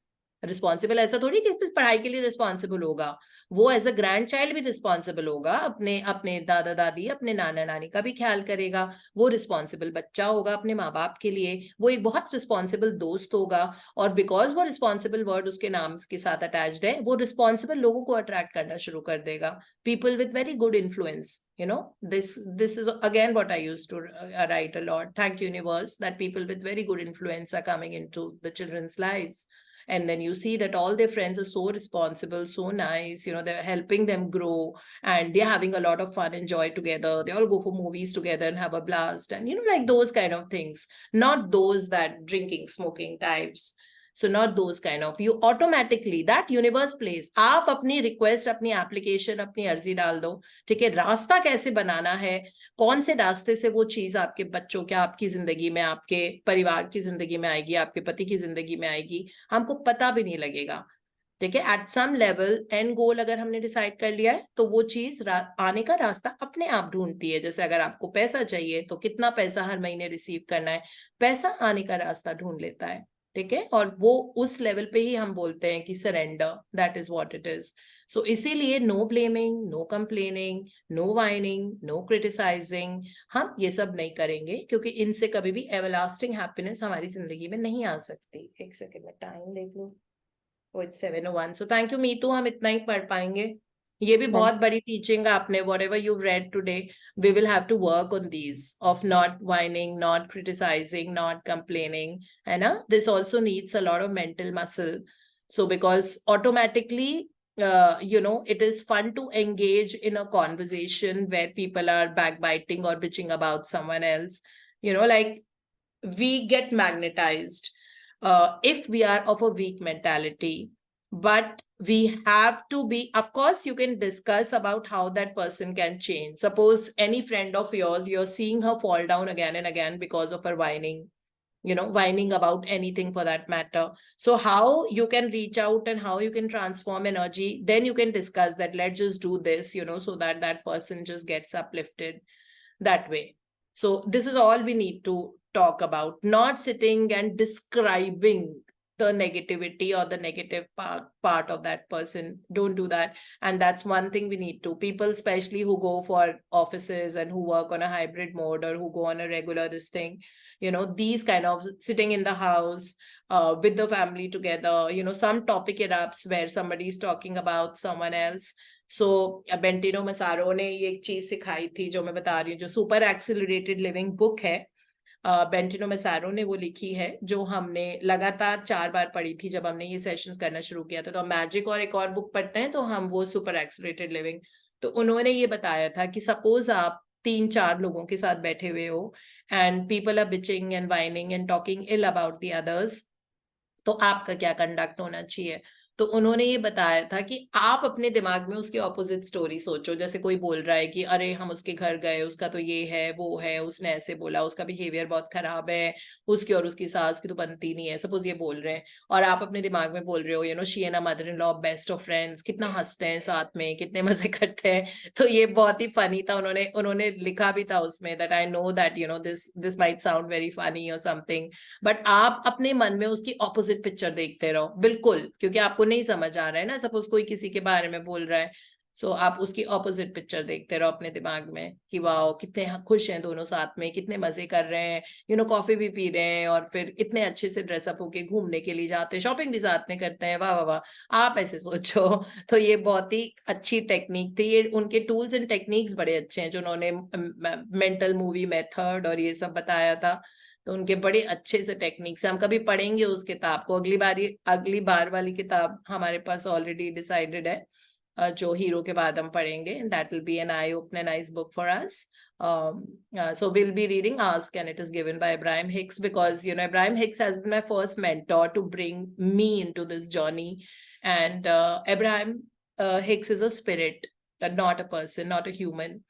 रिस्पॉन्सिबल ऐसा थोड़ी कि पढ़ाई के लिए रिस्पॉन्सिबल होगा, वो एज अ ग्रैंड चाइल्ड भी रिस्पॉन्सिबल होगा, अपने दादा दादी, अपने नाना नानी का भी ख्याल करेगा, वो रिस्पॉन्सिबल बच्चा होगा अपने माँ बाप के लिए, वो एक बहुत रिस्पॉन्सिबल दोस्त होगा, और बिकॉज वो रिस्पॉन्सिबल वर्ड उसके नाम के साथ अटैच्ड है, वो रिस्पॉन्सिबल लोगों को अट्रैक्ट करना शुरू कर देगा, people with very good influence. You know, this is again what I used to write a lot. Thank universe that people with very good influence are coming into the children's lives. And then you see that all their friends are so responsible, so nice, you know, they're helping them grow, and they're having a lot of fun and joy together. They all go for movies together and have a blast, and, you know, like those kind of things, not those that drinking, smoking types. So not those kind of, you automatically, that universe plays. आप अपनी request, अपनी application, अपनी अर्जी डाल दो, ठीक है, रास्ता कैसे बनाना है, कौन से रास्ते से वो चीज आपके बच्चों के, आपकी जिंदगी में, आपके परिवार की जिंदगी में आएगी, आपके पति की जिंदगी में आएगी, हमको पता भी नहीं लगेगा. ठीक है, एट सम लेवल एंड गोल अगर हमने डिसाइड कर लिया है, तो वो चीज आने का रास्ता अपने आप ढूंढती है. जैसे अगर आपको पैसा चाहिए तो कितना पैसा हर महीने रिसीव करना है, पैसा आने का रास्ता ढूंढ लेता है. ठीक है, और वो उस लेवल पे ही हम बोलते हैं कि surrender, that is what it is. So इसीलिए no blaming, no complaining, no whining, no criticising, हम ये सब नहीं करेंगे, क्योंकि इनसे कभी भी एवरलास्टिंग हैप्पीनेस हमारी जिंदगी में नहीं आ सकती. एक सेकंड में टाइम देख लो. Oh, it's 7:01. So thank you, Meetu. हम इतना ही पढ़ पाएंगे. ये भी बहुत बड़ी टीचिंग आपने, whatever you've read today, we will have to work on these of not whining, not criticizing, not complaining, है ना? This also needs a lot of mental muscle. So because automatically, you know, it is fun to engage in a conversation where people are backbiting or bitching about someone else. You know, like we get magnetized if we are of a weak mentality. But we have to be, of course, you can discuss about how that person can change. Suppose any friend of yours, you're seeing her fall down again and again because of her whining, you know, whining about anything for that matter. So how you can reach out and how you can transform energy, then you can discuss that, let's just do this, you know, so that that person just gets uplifted that way. So this is all we need to talk about, not sitting and describing the negativity or the negative part of that person. Don't do that. And that's one thing we need to. People, especially who go for offices and who work on a hybrid mode or who go on a regular this thing, you know, these kind of sitting in the house with the family together, you know, some topic erupts where somebody is talking about someone else. So बेंटिनो मसारो ने ये एक चीज सिखाई थी जो मैं बता रही हूँ, जो सुपर एक्सिलरेटेड लिविंग बुक है, बेंटिनो मसारो ने वो लिखी है, जो हमने लगातार 4 बार पढ़ी थी जब हमने ये सेशंस करना शुरू किया था. तो हम मैजिक और एक और बुक पढ़ते हैं, तो हम वो सुपर एक्सिलरेटेड लिविंग, तो उन्होंने ये बताया था कि सपोज आप 3-4 लोगों के साथ बैठे हुए हो and people are bitching and whining and talking ill about the others, तो आपका क्या कंडक्ट होना चाहिए. तो उन्होंने ये बताया था कि आप अपने दिमाग में उसकी ऑपोजिट स्टोरी सोचो. जैसे कोई बोल रहा है कि अरे हम उसके घर गए, उसका तो ये है वो है, उसने ऐसे बोला, उसका बिहेवियर बहुत खराब है, उसकी और उसकी सास की तो बनती नहीं है, सपोज ये बोल रहे हैं, और आप अपने दिमाग में बोल रहे हो, you know, she and a mother in law best of friends, कितना हंसते हैं साथ में, कितने मजे करते हैं. तो ये बहुत ही फनी था. उन्होंने लिखा भी था उसमें that I know that, you no, this might sound very funny और समथिंग, बट आप अपने मन में उसकी ऑपोजिट पिक्चर देखते रहो. बिल्कुल, क्योंकि आपको नहीं समझ आ रहा है ना. सपोज कोई किसी के बारे में बोल रहा है, सो आप उसकी ऑपोजिट पिक्चर देखते रहो अपने दिमाग में कि वाह कितने खुश हैं दोनों साथ में, कितने मजे कर रहे हैं, कॉफी भी पी रहे हैं और फिर इतने अच्छे से ड्रेसअप होके घूमने के लिए जाते हैं, शॉपिंग भी साथ में करते हैं, वाह वाह वाह। आप ऐसे सोचो। तो ये बहुत ही अच्छी टेक्निक थी। ये उनके टूल्स एंड टेक्निक्स बड़े अच्छे हैं, जो उन्होंने मेंटल मूवी मेथड और ये सब बताया था। तो उनके बड़े अच्छे से टेक्निक्स हम कभी पढ़ेंगे उस किताब को। अगली बार वाली किताब हमारे पास ऑलरेडी डिसाइडेड है, जो हीरो के बाद हम पढ़ेंगे, that will be an eye opener nice book for us. So we'll be reading Ask, and it is given by Abraham Hicks, because Abraham Hicks has been my first mentor to bring me into this journey. And Abraham Hicks is a spirit, not a person, not a human.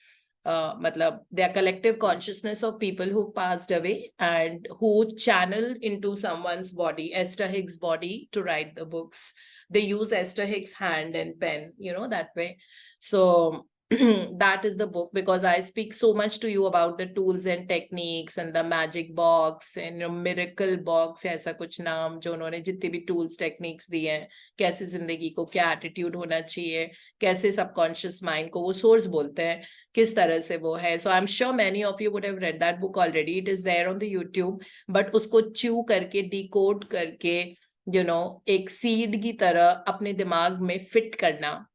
Matlab, they are collective consciousness of people who passed away and who channeled into someone's body, Esther Hicks' body, to write the books. They use Esther Hicks' hand and pen, that way. So that is the book, because I speak so much to you about the tools and techniques and the magic box and miracle box, ऐसा कुछ नाम जो उन्होंने जितने भी tools techniques दिए हैं, कैसे जिंदगी को क्या attitude होना चाहिए, कैसे subconscious mind को वो source बोलते हैं, किस तरह से वो है. So I'm sure many of you would have read that book already. It is there on the YouTube, but उसको chew करके decode करके एक सीड की तरह अपने दिमाग में फिट करना,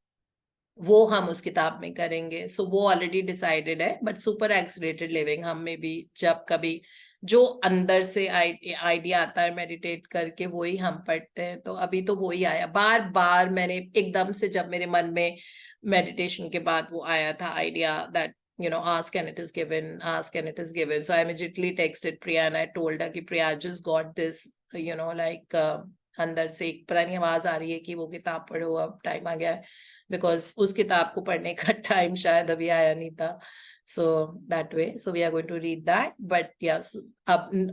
वो हम उस किताब में करेंगे. सो वो ऑलरेडी डिसाइडेड है. बट सुपर एक्सलेटेड लिविंग हम में भी जब कभी जो अंदर से आइडिया आता है मेडिटेट करके, वो ही हम पढ़ते हैं. तो अभी तो वो ही आया. बार बार मैंने एकदम से, जब मेरे मन में मेडिटेशन के बाद वो आया था idea that ask and it is given, ask and it is given. So I immediately texted Priya and I told her कि Priya, I just got this, like अंदर से एक पता नहीं आवाज आ रही है कि वो किताब पढ़ो, अब टाइम आ गया है. बिकॉज उस किताब को पढ़ने का टाइम शायद अभी आया नहीं था. So that way, so we are going to read that. But yes,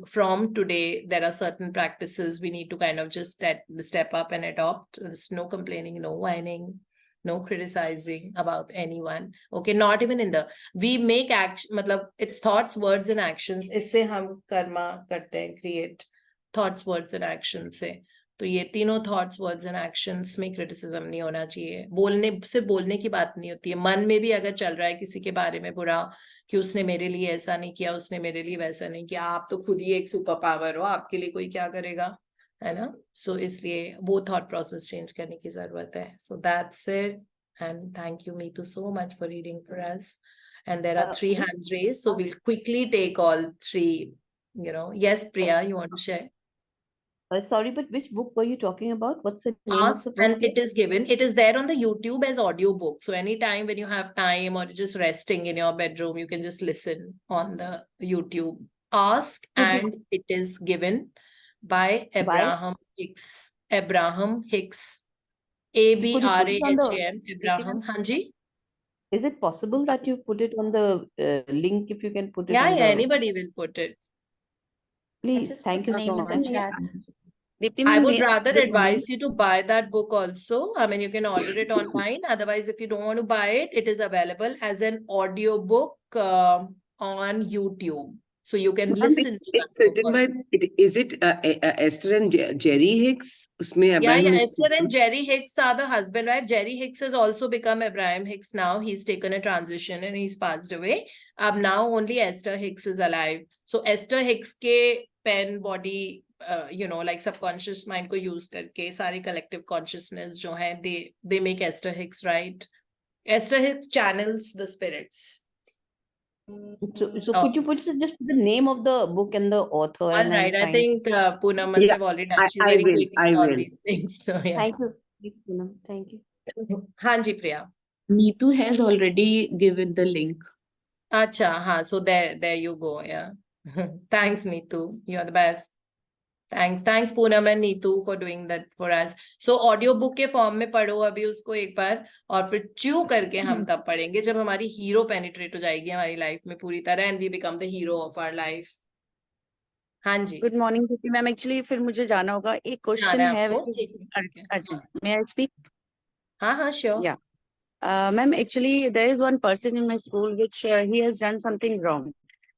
from today there are certain practices we need to kind of just step up and adopt. There's no complaining, no whining, no criticizing about anyone. Okay, not even in the, we make action, matlab it's thoughts, words and actions. इससे हम कर्मा करते हैं, create thoughts, words and actions से. तो ये तीनों thoughts, words and actions में criticism नहीं होना चाहिए. बोलने की बात नहीं होती है. मन में भी अगर चल रहा है किसी के बारे में बुरा, कि उसने मेरे लिए ऐसा नहीं किया, उसने मेरे लिए वैसा नहीं किया, आप तो खुद ही एक सुपर पावर हो, आपके लिए कोई क्या करेगा, है ना. सो इसलिए वो थॉट प्रोसेस चेंज करने की जरूरत है. So that's it, and thank you Meetu so much for reading for us. And there are 3 hands raised, so we'll quickly take all 3. Yes, Priya, you want to share? Sorry, but which book were you talking about? What's the name Ask of the book? and it is given. It is there on the YouTube as audio book. So anytime when you have time or just resting in your bedroom, you can just listen on the YouTube. Ask and it is given by Abraham Hicks. Abraham Hicks. ABRAHAM. Abraham. Hanji. Is it possible that you put it on the link, if you can put it Yeah, on yeah, the... anybody will put it. Please, thank you so much. I would rather advise you to buy that book also. I mean, you can order it online. Otherwise, if you don't want to buy it, it is available as an audio book on YouTube. So you can listen to that. It's written by, is it Esther and Jerry Hicks? Yeah, Esther and Jerry Hicks are the husband, right? Jerry Hicks has also become Abraham Hicks now. He's taken a transition and he's passed away. Now only Esther Hicks is alive. So Esther Hicks ke pen, body, like subconscious mind को use करके सारी collective consciousness जो है, they make Esther Hicks, right? Esther Hicks channels the spirits. So could you just put the name of the book and the author? All right, I think Poonam must have already done. She's very quick in all these things. So yeah. Thank you, Poonam. Thank you. Hanji, Priya. Neetu has already given the link. Acha, हाँ, so there you go. Yeah. Thanks, Neetu. You're the best. Thanks Poonam and Neetu for doing that for us. So audio book के form में पढ़ो अभी उसको एक बार, और फिर chew करके हम तब पढ़ेंगे जब हमारी हीरो पेनिट्रेट हो जाएगी हमारी लाइफ में पूरी तरह, and we become the hero of our life. हाँ जी. गुड मॉर्निंग दीदी मैम. एक्चुअली फिर मुझे जाना होगा. एक क्वेश्चन है. अच्छा, may I speak? हाँ, sure. Yeah. Ma'am, actually there is one person in my school which he has done something wrong.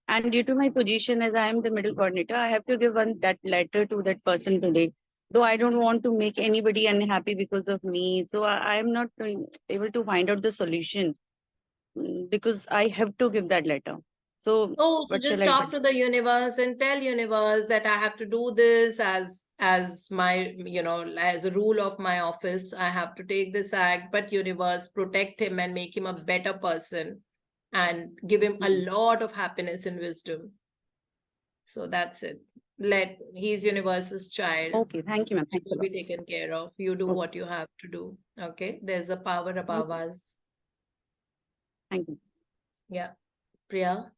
And due to my position as I am the middle coordinator, I have to give that letter to that person today. though I don't want to make anybody unhappy because of me. So I am not able to find out the solution because I have to give that letter. So so what just shall I talk do? to the universe and tell universe that I have to do this as my, as a rule of my office. I have to take this act, but universe, protect him and make him a better person and give him a lot of happiness and wisdom. So that's it. He's universe's child. Okay, thank you, ma'am. Thank He you. will be taken care of. You do Okay. what you have to do. Okay. There's a power above us. Thank you. Yeah. Priya?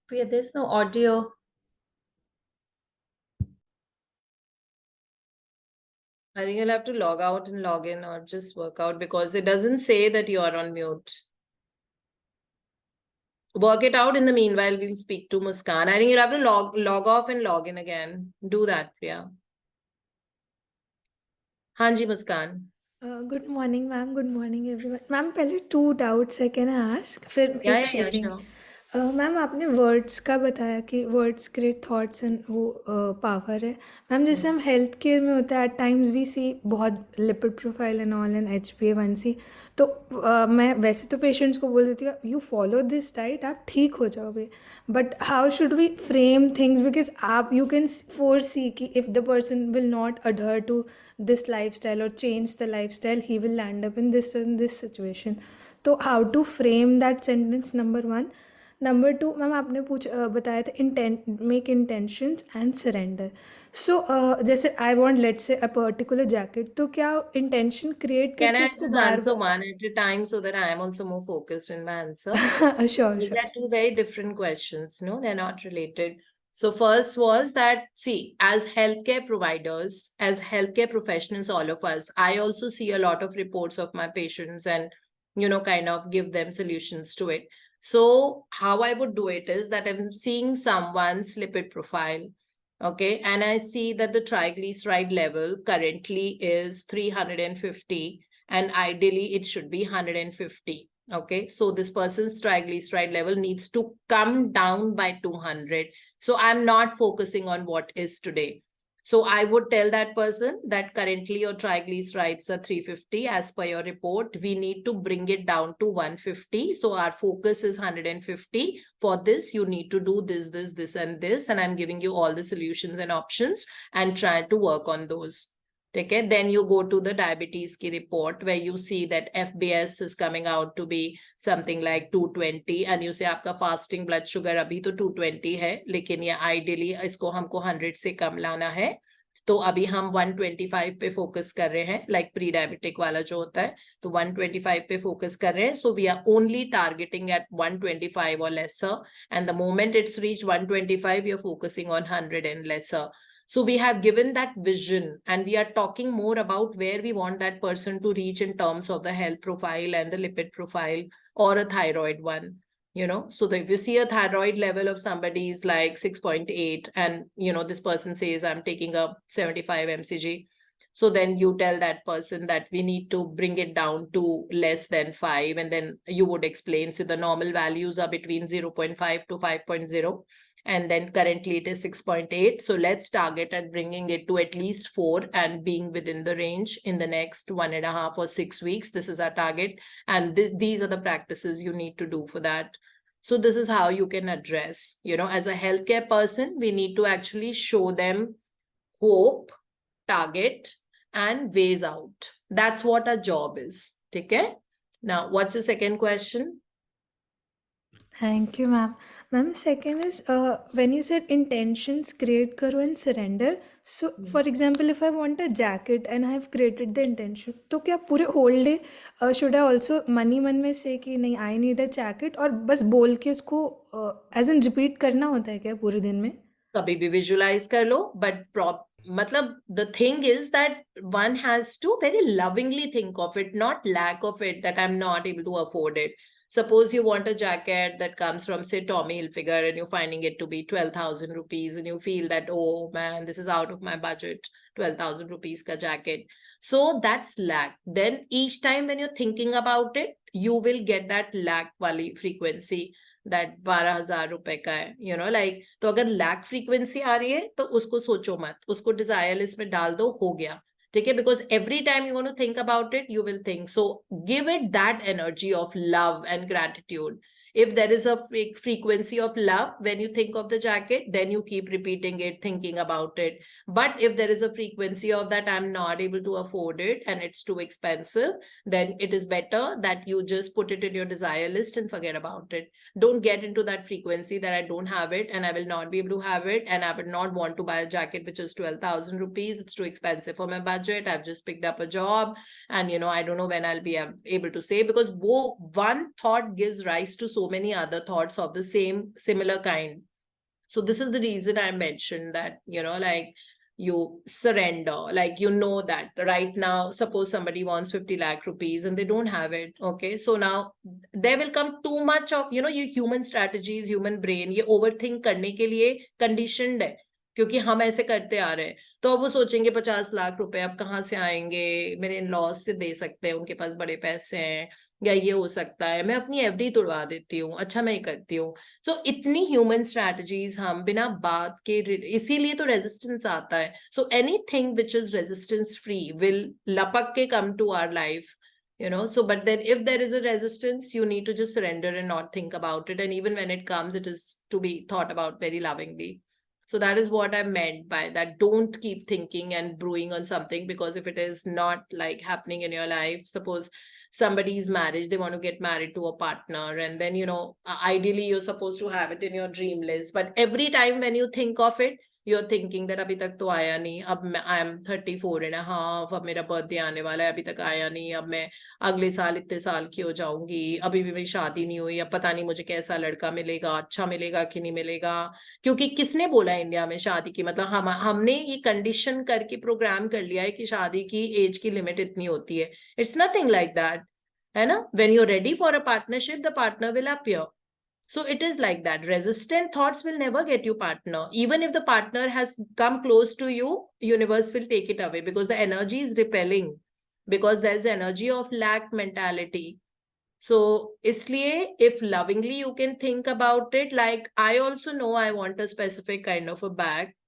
Priya, there's no audio. I think you'll have to log out and log in or just work out because it doesn't say that you're on mute. Work it out. In the meanwhile, we'll speak to Muskan. I think you'll have to log off and log in again. Do that, Priya. Hanji, Muskan. Good morning, ma'am. Good morning, everyone. Ma'am पहले 2 doubts है, can I ask? फिर Yeah, एक yeah, sharing. sure. Ma'am आपने words का बताया कि words create thoughts and वो power है। मैम जैसे हम हेल्थ केयर में होता है, एट टाइम्स वी सी बहुत lipid profile and all and HbA1c, तो मैं वैसे तो पेशेंट्स को बोल देती हूँ यू फॉलो दिस डाइट, आप ठीक हो जाओगे, but how should we frame things? Because आप यू कैन फोर सी कि if the person will not adhere to this lifestyle or change the lifestyle, he will land up in this situation. So how to frame that sentence, number 1. Number 2, ma'am आपने बताया था make intentions and surrender. So जैसे I want, let's say, a particular jacket, तो क्या intention create Can करके I उसको just bar answer one at a time so that I am also more focused in my answer? sure. These are two very different questions. No, they're not related. So first was that, see, as healthcare providers, as healthcare professionals, all of us, I also see a lot of reports of my patients and, kind of give them solutions to it. So how I would do it is that I'm seeing someone's lipid profile, okay, and I see that the triglyceride level currently is 350 and ideally it should be 150. Okay, so this person's triglyceride level needs to come down by 200. So I'm not focusing on what is today. So I would tell that person that currently your triglycerides are 350 as per your report. We need to bring it down to 150. So our focus is 150. For this, you need to do this, and this. And I'm giving you all the solutions and options and try to work on those. Okay, then you go to the diabetes ki report where you see that FBS is coming out to be something like 220 and you say आपका fasting blood sugar अभी तो 220 है, लेकिन ये ideally इसको हमको 100 से कम लाना है, तो अभी हम 125 पे फोकस कर रहे हैं, like pre-diabetic वाला जो होता है, तो 125 पे फोकस कर रहे हैं. So we are only targeting at 125 or lesser, and the moment it's reached 125, we are focusing on 100 and lesser. So we have given that vision and we are talking more about where we want that person to reach in terms of the health profile and the lipid profile or a thyroid one, so that if you see a thyroid level of somebody is like 6.8 and, this person says, I'm taking a 75 mcg. So then you tell that person that we need to bring it down to less than 5. And then you would explain, so the normal values are between 0.5 to 5.0. And then currently it is 6.8. So let's target at bringing it to at least 4 and being within the range in the next 1.5 or 6 weeks. This is our target. And these are the practices you need to do for that. So this is how you can address, as a healthcare person, we need to actually show them hope, target, and ways out. That's what our job is. Okay? Now, what's the second question? Thank you, ma'am. Ma'am, second is when you said intentions, create karo and surrender. So, for example, if I want a jacket and I have created the intention, तो क्या पूरे whole day should I also मन में say कि नहीं I need a jacket, और बस बोल के उसको as in repeat करना होता है क्या पूरे दिन में? कभी भी visualize कर लो, but matlab, the thing is that one has to very lovingly think of it, not lack of it, that I'm not able to afford it. Suppose you want a jacket that comes from, say, Tommy Hilfiger, and you're finding it to be 12,000 rupees, and you feel that, oh man, this is out of my budget, 12,000 rupees ka jacket. So that's lack. Then each time when you're thinking about it, you will get that lack wali frequency, that 12,000 रुपए का है, you know, like, तो अगर lack frequency आ रही है तो उसको सोचो मत, उसको desire list में डाल दो, हो गया, ठीक है? Because every time you want to think about it, you will think. So give it that energy of love and gratitude. If there is a frequency of love when you think of the jacket, then you keep repeating it, thinking about it. But if there is a frequency of that I'm not able to afford it and it's too expensive, then it is better that you just put it in your desire list and forget about it. Don't get into that frequency that I don't have it and I will not be able to have it and I would not want to buy a jacket which is 12,000 rupees. It's too expensive for my budget. I've just picked up a job and, you know, I don't know when I'll be able to save, because one thought gives rise to so many other thoughts of the similar kind. So this is the reason I mentioned that, you know, like, you surrender, like, you know that right now, suppose somebody wants 50 lakh rupees and they don't have it. Okay, so now there will come too much of, you know, your human strategies, human brain, ये overthink करने के लिए conditioned है, क्योंकि हम ऐसे करते आ रहे हैं. तो अब वो सोचेंगे 50 लाख रुपए अब कहाँ से आएंगे, मेरे इन-लॉज से दे सकते हैं, उनके पास बड़े पैसे हैं, या ये हो सकता है, मैं अपनी एफडी तोड़वा देती हूँ, अच्छा मैं ही करती हूँ. सो इतनी ह्यूमन स्ट्रैटेजीज हम बिना बात के, इसीलिए तो रेजिस्टेंस आता है. So anything which is resistance free will लपक के come to our life, you know. So but then if there is a resistance, you need to just surrender and not think about it, and even when it comes, it is to be thought about very lovingly. So that is what I meant by that. Don't keep thinking and brewing on something, because if it is not like happening in your life, suppose somebody's marriage, they want to get married to a partner, and then, you know, ideally you're supposed to have it in your dream list, but every time when you think of it, you're thinking that अभी तक तो आया नहीं, अब मैं I am 34 and a half, अब मेरा birthday आने वाला है, अभी तक आया नहीं, अब मैं अगले साल इतने साल की हो जाऊंगी, अभी भी मेरी शादी नहीं हुई, अब पता नहीं मुझे कैसा लड़का मिलेगा, अच्छा मिलेगा कि नहीं मिलेगा. क्योंकि किसने बोला इंडिया में शादी की, मतलब हमने ये कंडीशन करके प्रोग्राम कर लिया है कि शादी की एज की लिमिट इतनी होती है. इट्स नथिंग लाइक दैट, है ना. When you are ready for a partnership, the partner will appear. So it is like that. Resistant thoughts will never get you partner. Even if the partner has come close to you, universe will take it away, because the energy is repelling, because there's the energy of lack mentality. So isliye, if lovingly you can think about it, like, I also know I want a specific kind of a bag,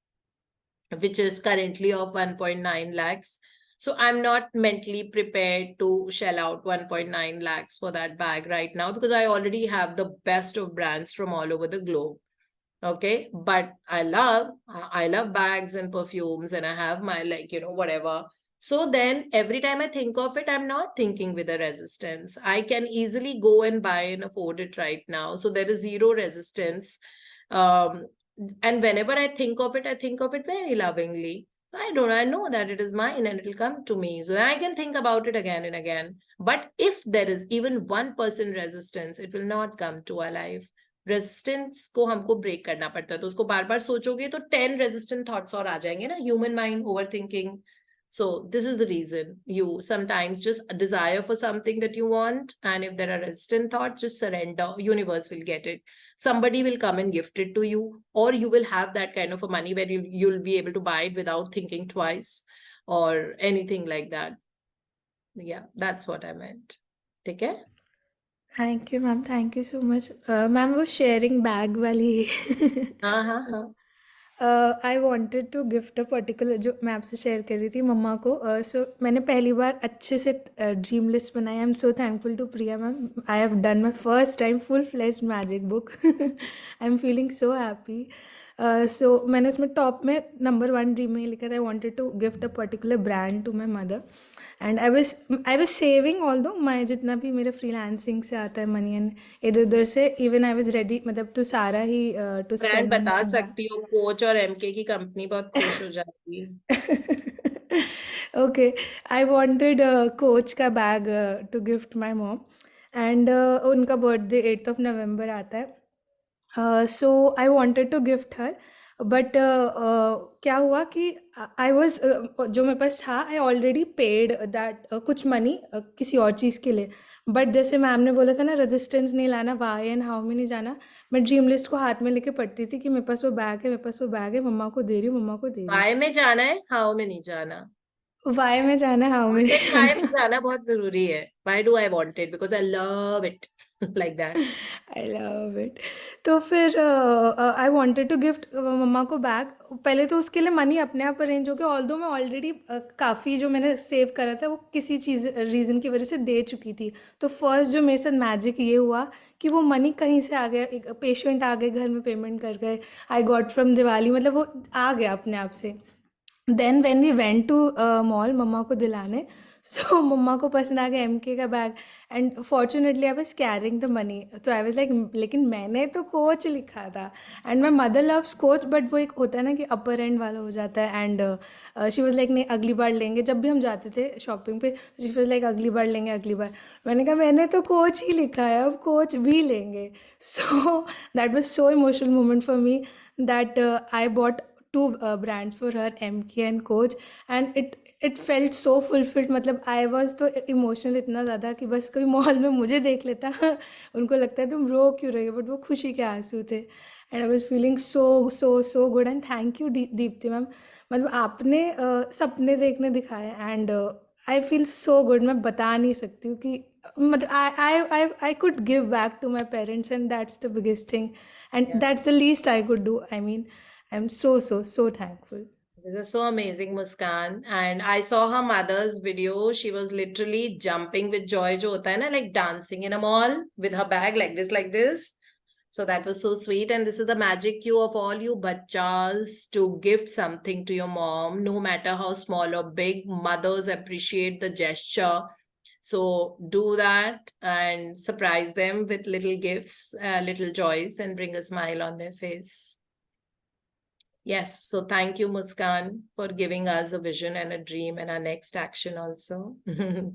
which is currently of 1.9 lakhs. So I'm not mentally prepared to shell out 1.9 lakhs for that bag right now, because I already have the best of brands from all over the globe. Okay, but I love bags and perfumes, and I have my, like, you know, whatever. So then every time I think of it, I'm not thinking with a resistance. I can easily go and buy and afford it right now. So there is zero resistance. And whenever I think of it very lovingly. I know that it is mine and it will come to me. So I can think about it again and again. But if there is even 1% resistance, it will not come to our life. Resistance को हमको break करना पड़ता है. तो उसको बार बार सोचोगे तो 10 resistant thoughts और आ जाएंगे ना. Human mind, overthinking. So this is the reason you sometimes just desire for something that you want, and if there are resistant thoughts, just surrender. Universe will get it. Somebody will come and gift it to you, or you will have that kind of a money where you'll be able to buy it without thinking twice or anything like that. Yeah, that's what I meant. Take care. Thank you, ma'am. Thank you so much. Ma'am, वो sharing bag वाली हाँ. I wanted to gift a particular, जो मैं आपसे share कर रही थी मम्मा को. सो मैंने पहली बार अच्छे से ड्रीम लिस्ट बनाई. I am so thankful to Priya ma'am. I have done my first time full fledged magic book. I am feeling so happy. So मैंने उसमें टॉप में नंबर 1 ड्रीम में लिखा था, I wanted to gift a particular brand to my mother. And I was saving although मैं जितना भी मेरे फ्रीलांसिंग से आता है मनी एंड इधर उधर से, इवन आई वॉज रेडी, मतलब टू सारा ही टू ब्रांड बता सकती हो, कोच और एमके की कंपनी बहुत खुश हो जाती है. Okay, I wanted कोच का bag to gift my mom, and उनका बर्थडे 8th of November आता है. So I wanted to gift her, but क्या हुआ कि आई वॉज जो मेरे पास था, आई ऑलरेडी पेड दैट कुछ मनी किसी और चीज़ के लिए. बट जैसे मैम ने बोला था ना, रेजिस्टेंस नहीं लाना, वाई एंड हाउ में नहीं जाना. मैं ड्रीम लिस्ट को हाथ में लेके पढ़ती थी कि मेरे पास वो बैग है, मेरे पास वो बैग है, मम्मा को दे रही हूँ, मम्मा को दे रही हूँ. वाई में जाना है, हाउ में नहीं जाना. वाई में जाना, हाउ में नहीं वाई में जाना. जाना बहुत जरूरी है. Why do I want it? Because I love it. Like that. I love it. तो फिर आई वांटेड टू गिफ्ट मम्मा को बैग. पहले तो उसके लिए मनी अपने आप अरेंज हो गया, ऑल्दो मैं ऑलरेडी काफ़ी जो मैंने सेव करा था वो किसी चीज़ रीज़न की वजह से दे चुकी थी. तो फर्स्ट जो मेरे साथ मैजिक ये हुआ कि वो मनी कहीं से आ गया, एक पेशेंट आ गए घर में, पेमेंट कर गए. आई गॉट फ्रॉम दिवाली, मतलब वो आ गया अपने आप से. Then when we went to mall मम्मा को दिलाने, सो मम्मा को पसंद आ गया MK का bag. And fortunately I was carrying the money. तो आई वाज लाइक, लेकिन मैंने तो कोच लिखा था. And my mother loves coach, but वो एक होता है ना कि अपर एंड वाला हो जाता है. एंड शी वाज लाइक, नहीं अगली बार लेंगे. जब भी हम जाते थे शॉपिंग पे, शी वाज लाइक अगली बार लेंगे, अगली बार. मैंने कहा मैंने तो कोच ही लिखा है, अब कोच भी लेंगे. So that was so emotional moment for me that I bought two brands for her, MK and Coach, and it felt so fulfilled. मतलब I was तो इमोशनल इतना ज़्यादा कि बस कोई मॉल में मुझे देख लेता उनको लगता है तुम रो क्यों रही हो, बट वो खुशी के आंसू थे. And I was feeling so good. And thank you Deepti ma'am, मतलब आपने सपने देखने दिखाए. And I feel so good. मैं बता नहीं सकती हूँ कि मतलब I could give back to my parents, and that's the biggest thing, and Yeah. that's the least I could do. I mean, I'm so thankful. This is so amazing, Muskan. And I saw her mother's video. She was literally jumping with joy, jo hota hai na, like dancing in a mall with her bag like this. So that was so sweet. And this is the magic cue of all you bachas to gift something to your mom, no matter how small or big. Mothers appreciate the gesture. So do that and surprise them with little gifts, little joys, and bring a smile on their face. Yes, so thank you, Muskan, for giving us a vision and a dream and our next action also.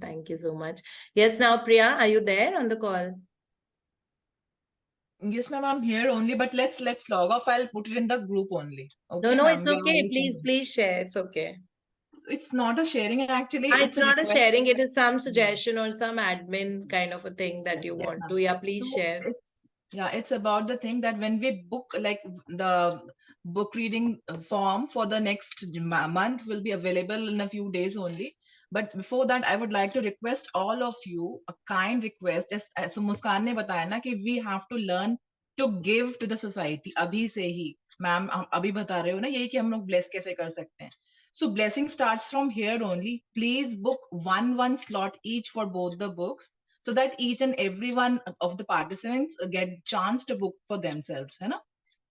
Thank you so much. Yes, now Priya, are you there on the call? Yes, ma'am, I'm here only, but let's log off. I'll put it in the group only. Okay, No, ma'am. it's okay. Please share. It's okay. It's not a sharing actually. It's not a request. sharing. It is some suggestion or some admin kind of a thing that you want to. Yeah, please share. It's about the thing that when we book, like the book reading form for the next month will be available in a few days only. But before that, I would like to request all of you a kind request. Just as Muskan ne bataya na कि we have to learn to give to the society. अभी से ही, ma'am अभी बता रहे हो ना यही कि हम लोग bless कैसे कर सकते हैं. So blessing starts from here only. Please book one slot each for both the books, so that each and every one of the participants get chance to book for themselves, है ना.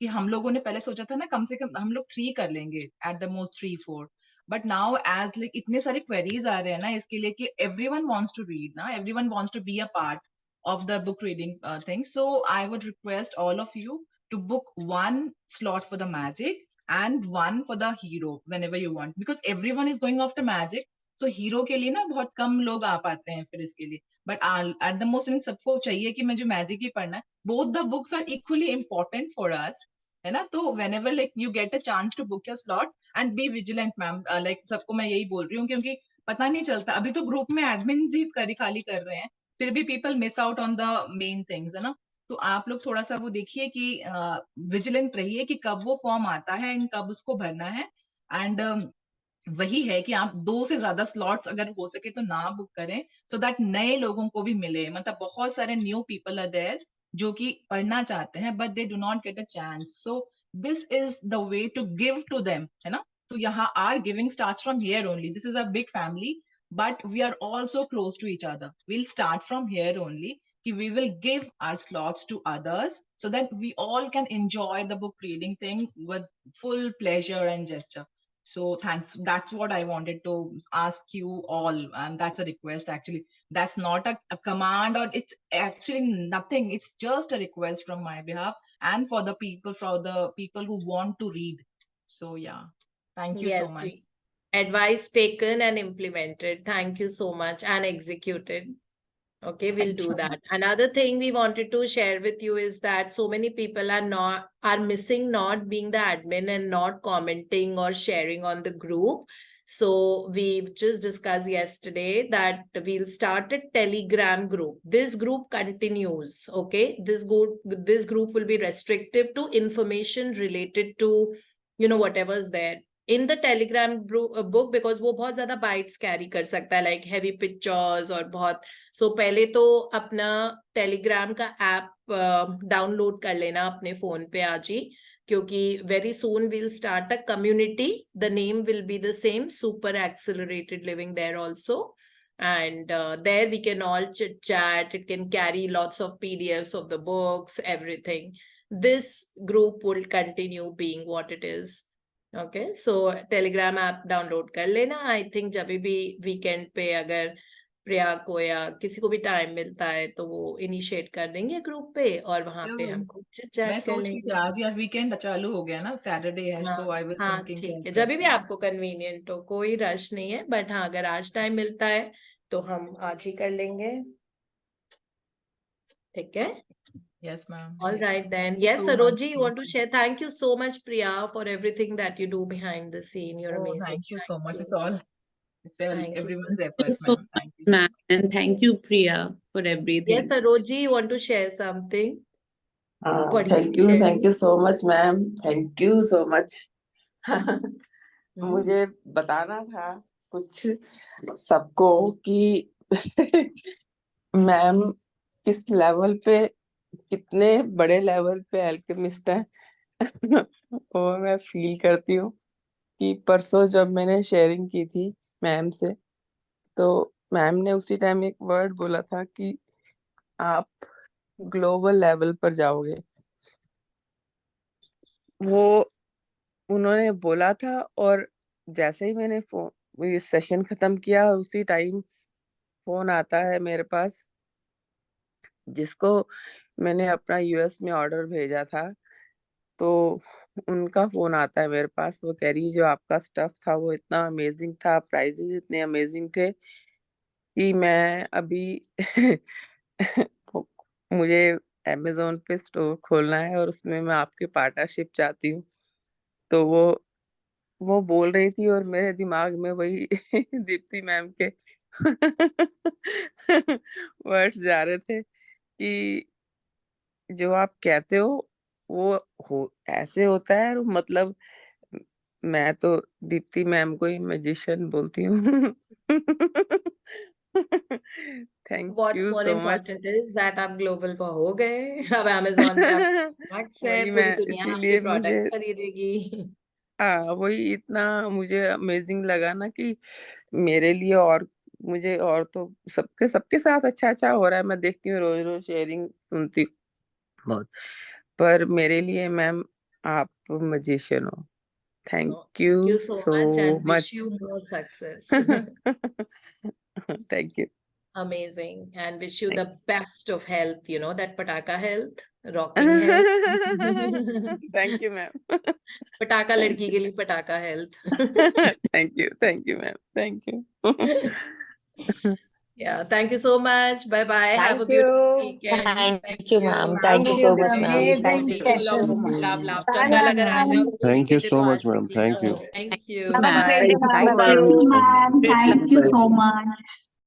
कि हम लोगों ने पहले सोचा था ना कम से कम हम लोग 3 कर लेंगे, at the most 3-4. But now as like इतने सारे queries आ रहे हैं ना इसके लिए कि everyone wants to read ना, everyone wants to be a part of the book reading thing. So I would request all of you to book one slot for the magic and one for the hero whenever you want, because everyone is going after magic. So hero के लिए ना बहुत कम लोग आ पाते हैं फिर इसके लिए. But at the most इन सबको चाहिए कि मैं जो magic ही पढ़ना है. Both the books are equally important for us, है ना. तो whenever like you get a chance to book your slot and be vigilant, ma'am. Like सबको मैं यही बोल रही हूँ क्योंकि पता नहीं चलता. अभी तो ग्रुप में admins ही खाली कर रहे हैं, फिर भी people miss out on the main things, है ना. तो आप लोग थोड़ा सा वो देखिए कि विजिलेंट रहिए कि कब वो फॉर्म आता है एंड कब उसको भरना है. एंड वही है कि आप 2 से ज्यादा स्लॉट्स अगर हो सके तो ना बुक करें, सो दैट नए लोगों को भी मिले. मतलब बहुत सारे न्यू पीपल आर देयर जो कि पढ़ना चाहते हैं but they do not get a chance. So this is the way to give to them, है ना. तो यहाँ are giving starts from here only. This is a big family, but we are also close to each other. We'll start from here only. We will give our slots to others so that we all can enjoy the book reading thing with full pleasure and gesture. So thanks. That's what I wanted to ask you all, and that's a request actually. That's not a command, or it's actually nothing. It's just a request from my behalf and for the people who want to read. So yeah, thank you so much. Advice taken and implemented. Thank you so much, and executed. Okay, we'll do that. Another thing we wanted to share with you is that so many people are missing not being the admin and not commenting or sharing on the group. So we've just discussed yesterday that we'll start a Telegram group. This group continues, okay? This group will be restrictive to information related to, whatever's there. In the Telegram book, because वो बहुत ज़्यादा bites carry कर सकता है, like heavy pictures और बहुत. So पहले तो अपना Telegram का ऐप डाउनलोड कर लेना अपने फोन पे आज ही, क्योंकि very soon we'll start a community. The name will be the same, Super Accelerated Living there also. And there we can all chit chat. It can carry lots of PDFs of the books, everything. This group will continue being what it is. Okay, so Telegram app download कर लेना. I think जब भी weekend पे अगर प्रिया को या किसी को भी टाइम मिलता है तो वो इनिशिएट कर देंगे ग्रुप पे और वहां पे हम कुछ मैं चैट कर सोच रही थी लेंगे. आज या वीकेंड चालू हो गया ना, सैटरडे है, हाँ तो आई वाज हाँ थिंकिंग ठीक है, जब भी आपको कन्वीनियंट हो, कोई रश नहीं है. बट हाँ, अगर आज टाइम मिलता है तो हम आज ही कर लेंगे. ठीक है. Yes, ma'am. All Yes. right then. Thank you Yes, so Saroji, much. you want to share? Thank you so much, Priya, for everything that you do behind the scene. You're Oh, amazing. thank you so much. you. It's all Thank you. everyone's Thank you efforts, so ma'am. much, Thank you so ma'am, and thank you, Priya, for everything. Yes, Saroji, you want to share something? Thank you so much, ma'am. Thank you so much. मुझे बताना था कुछ सबको कि ma'am किस level पे, कितने बड़े लेवल पे अल्केमिस्ट है. वो मैं फील करती हूँ कि परसों जब मैंने शेयरिंग की थी मैम से, तो मैम ने उसी टाइम एक वर्ड बोला था कि आप ग्लोबल लेवल पर जाओगे. वो उन्होंने बोला था और जैसे ही मैंने ये सेशन खत्म किया उसी टाइम फोन आता है मेरे पास, जिसको मैंने अपना यूएस में ऑर्डर भेजा था, तो उनका फोन आता है मेरे पास. वो कह रही जो आपका स्टफ था वो इतना अमेजिंग था, प्राइजेस इतने अमेजिंग थे कि मैं अभी मुझे अमेज़न पे स्टोर खोलना है और उसमें मैं आपकी पार्टनरशिप चाहती हूँ. तो वो बोल रही थी और मेरे दिमाग में वही दीप्ति मैम के वर्ड्स जा रहे थे कि जो आप कहते हो वो ऐसे होता है. और मतलब मैं तो दीप्ति मैम को ही मैजिशियन बोलती हूँ. Thank What's you more so much. important is that आप ग्लोबल पर हो गए. अब अमेज़न पे आपका मैक्स है, वही पूरी मैं दुनिया आपके इसीलिए मुझे प्रोडक्ट्स खरीदेगी. वही इतना मुझे अमेजिंग लगा ना कि मेरे लिए, और मुझे और तो सबके साथ अच्छा हो रहा है. मैं देखती हूँ रोज शेयरिंग सुनती हूँ बहुत, पर मेरे लिए मैम आप मैजिशियन हो. Thank thank you you so so much and wish much. you more success. Thank you. Amazing, and wish you the best of health, that pataka health, rocking health. Thank you ma'am. पटाखा लड़की के लिए पटाखा health. Thank you ma'am. Thank you. Yeah, thank you so much. Bye bye. Have a Thank beautiful you. weekend. Thank you, ma'am. Thank you Thank so you. much, ma'am. Amazing Thank you. session. Full of Thank love, you. laughter. Bye, कल अगर I ma'am. love story Thank you कहते so तो much, आज लिख ma'am. लेना. Thank you. Thank you. Ma'am, Bye. thank you so Thank much. you. Thank you. Great Thank you luck. so much.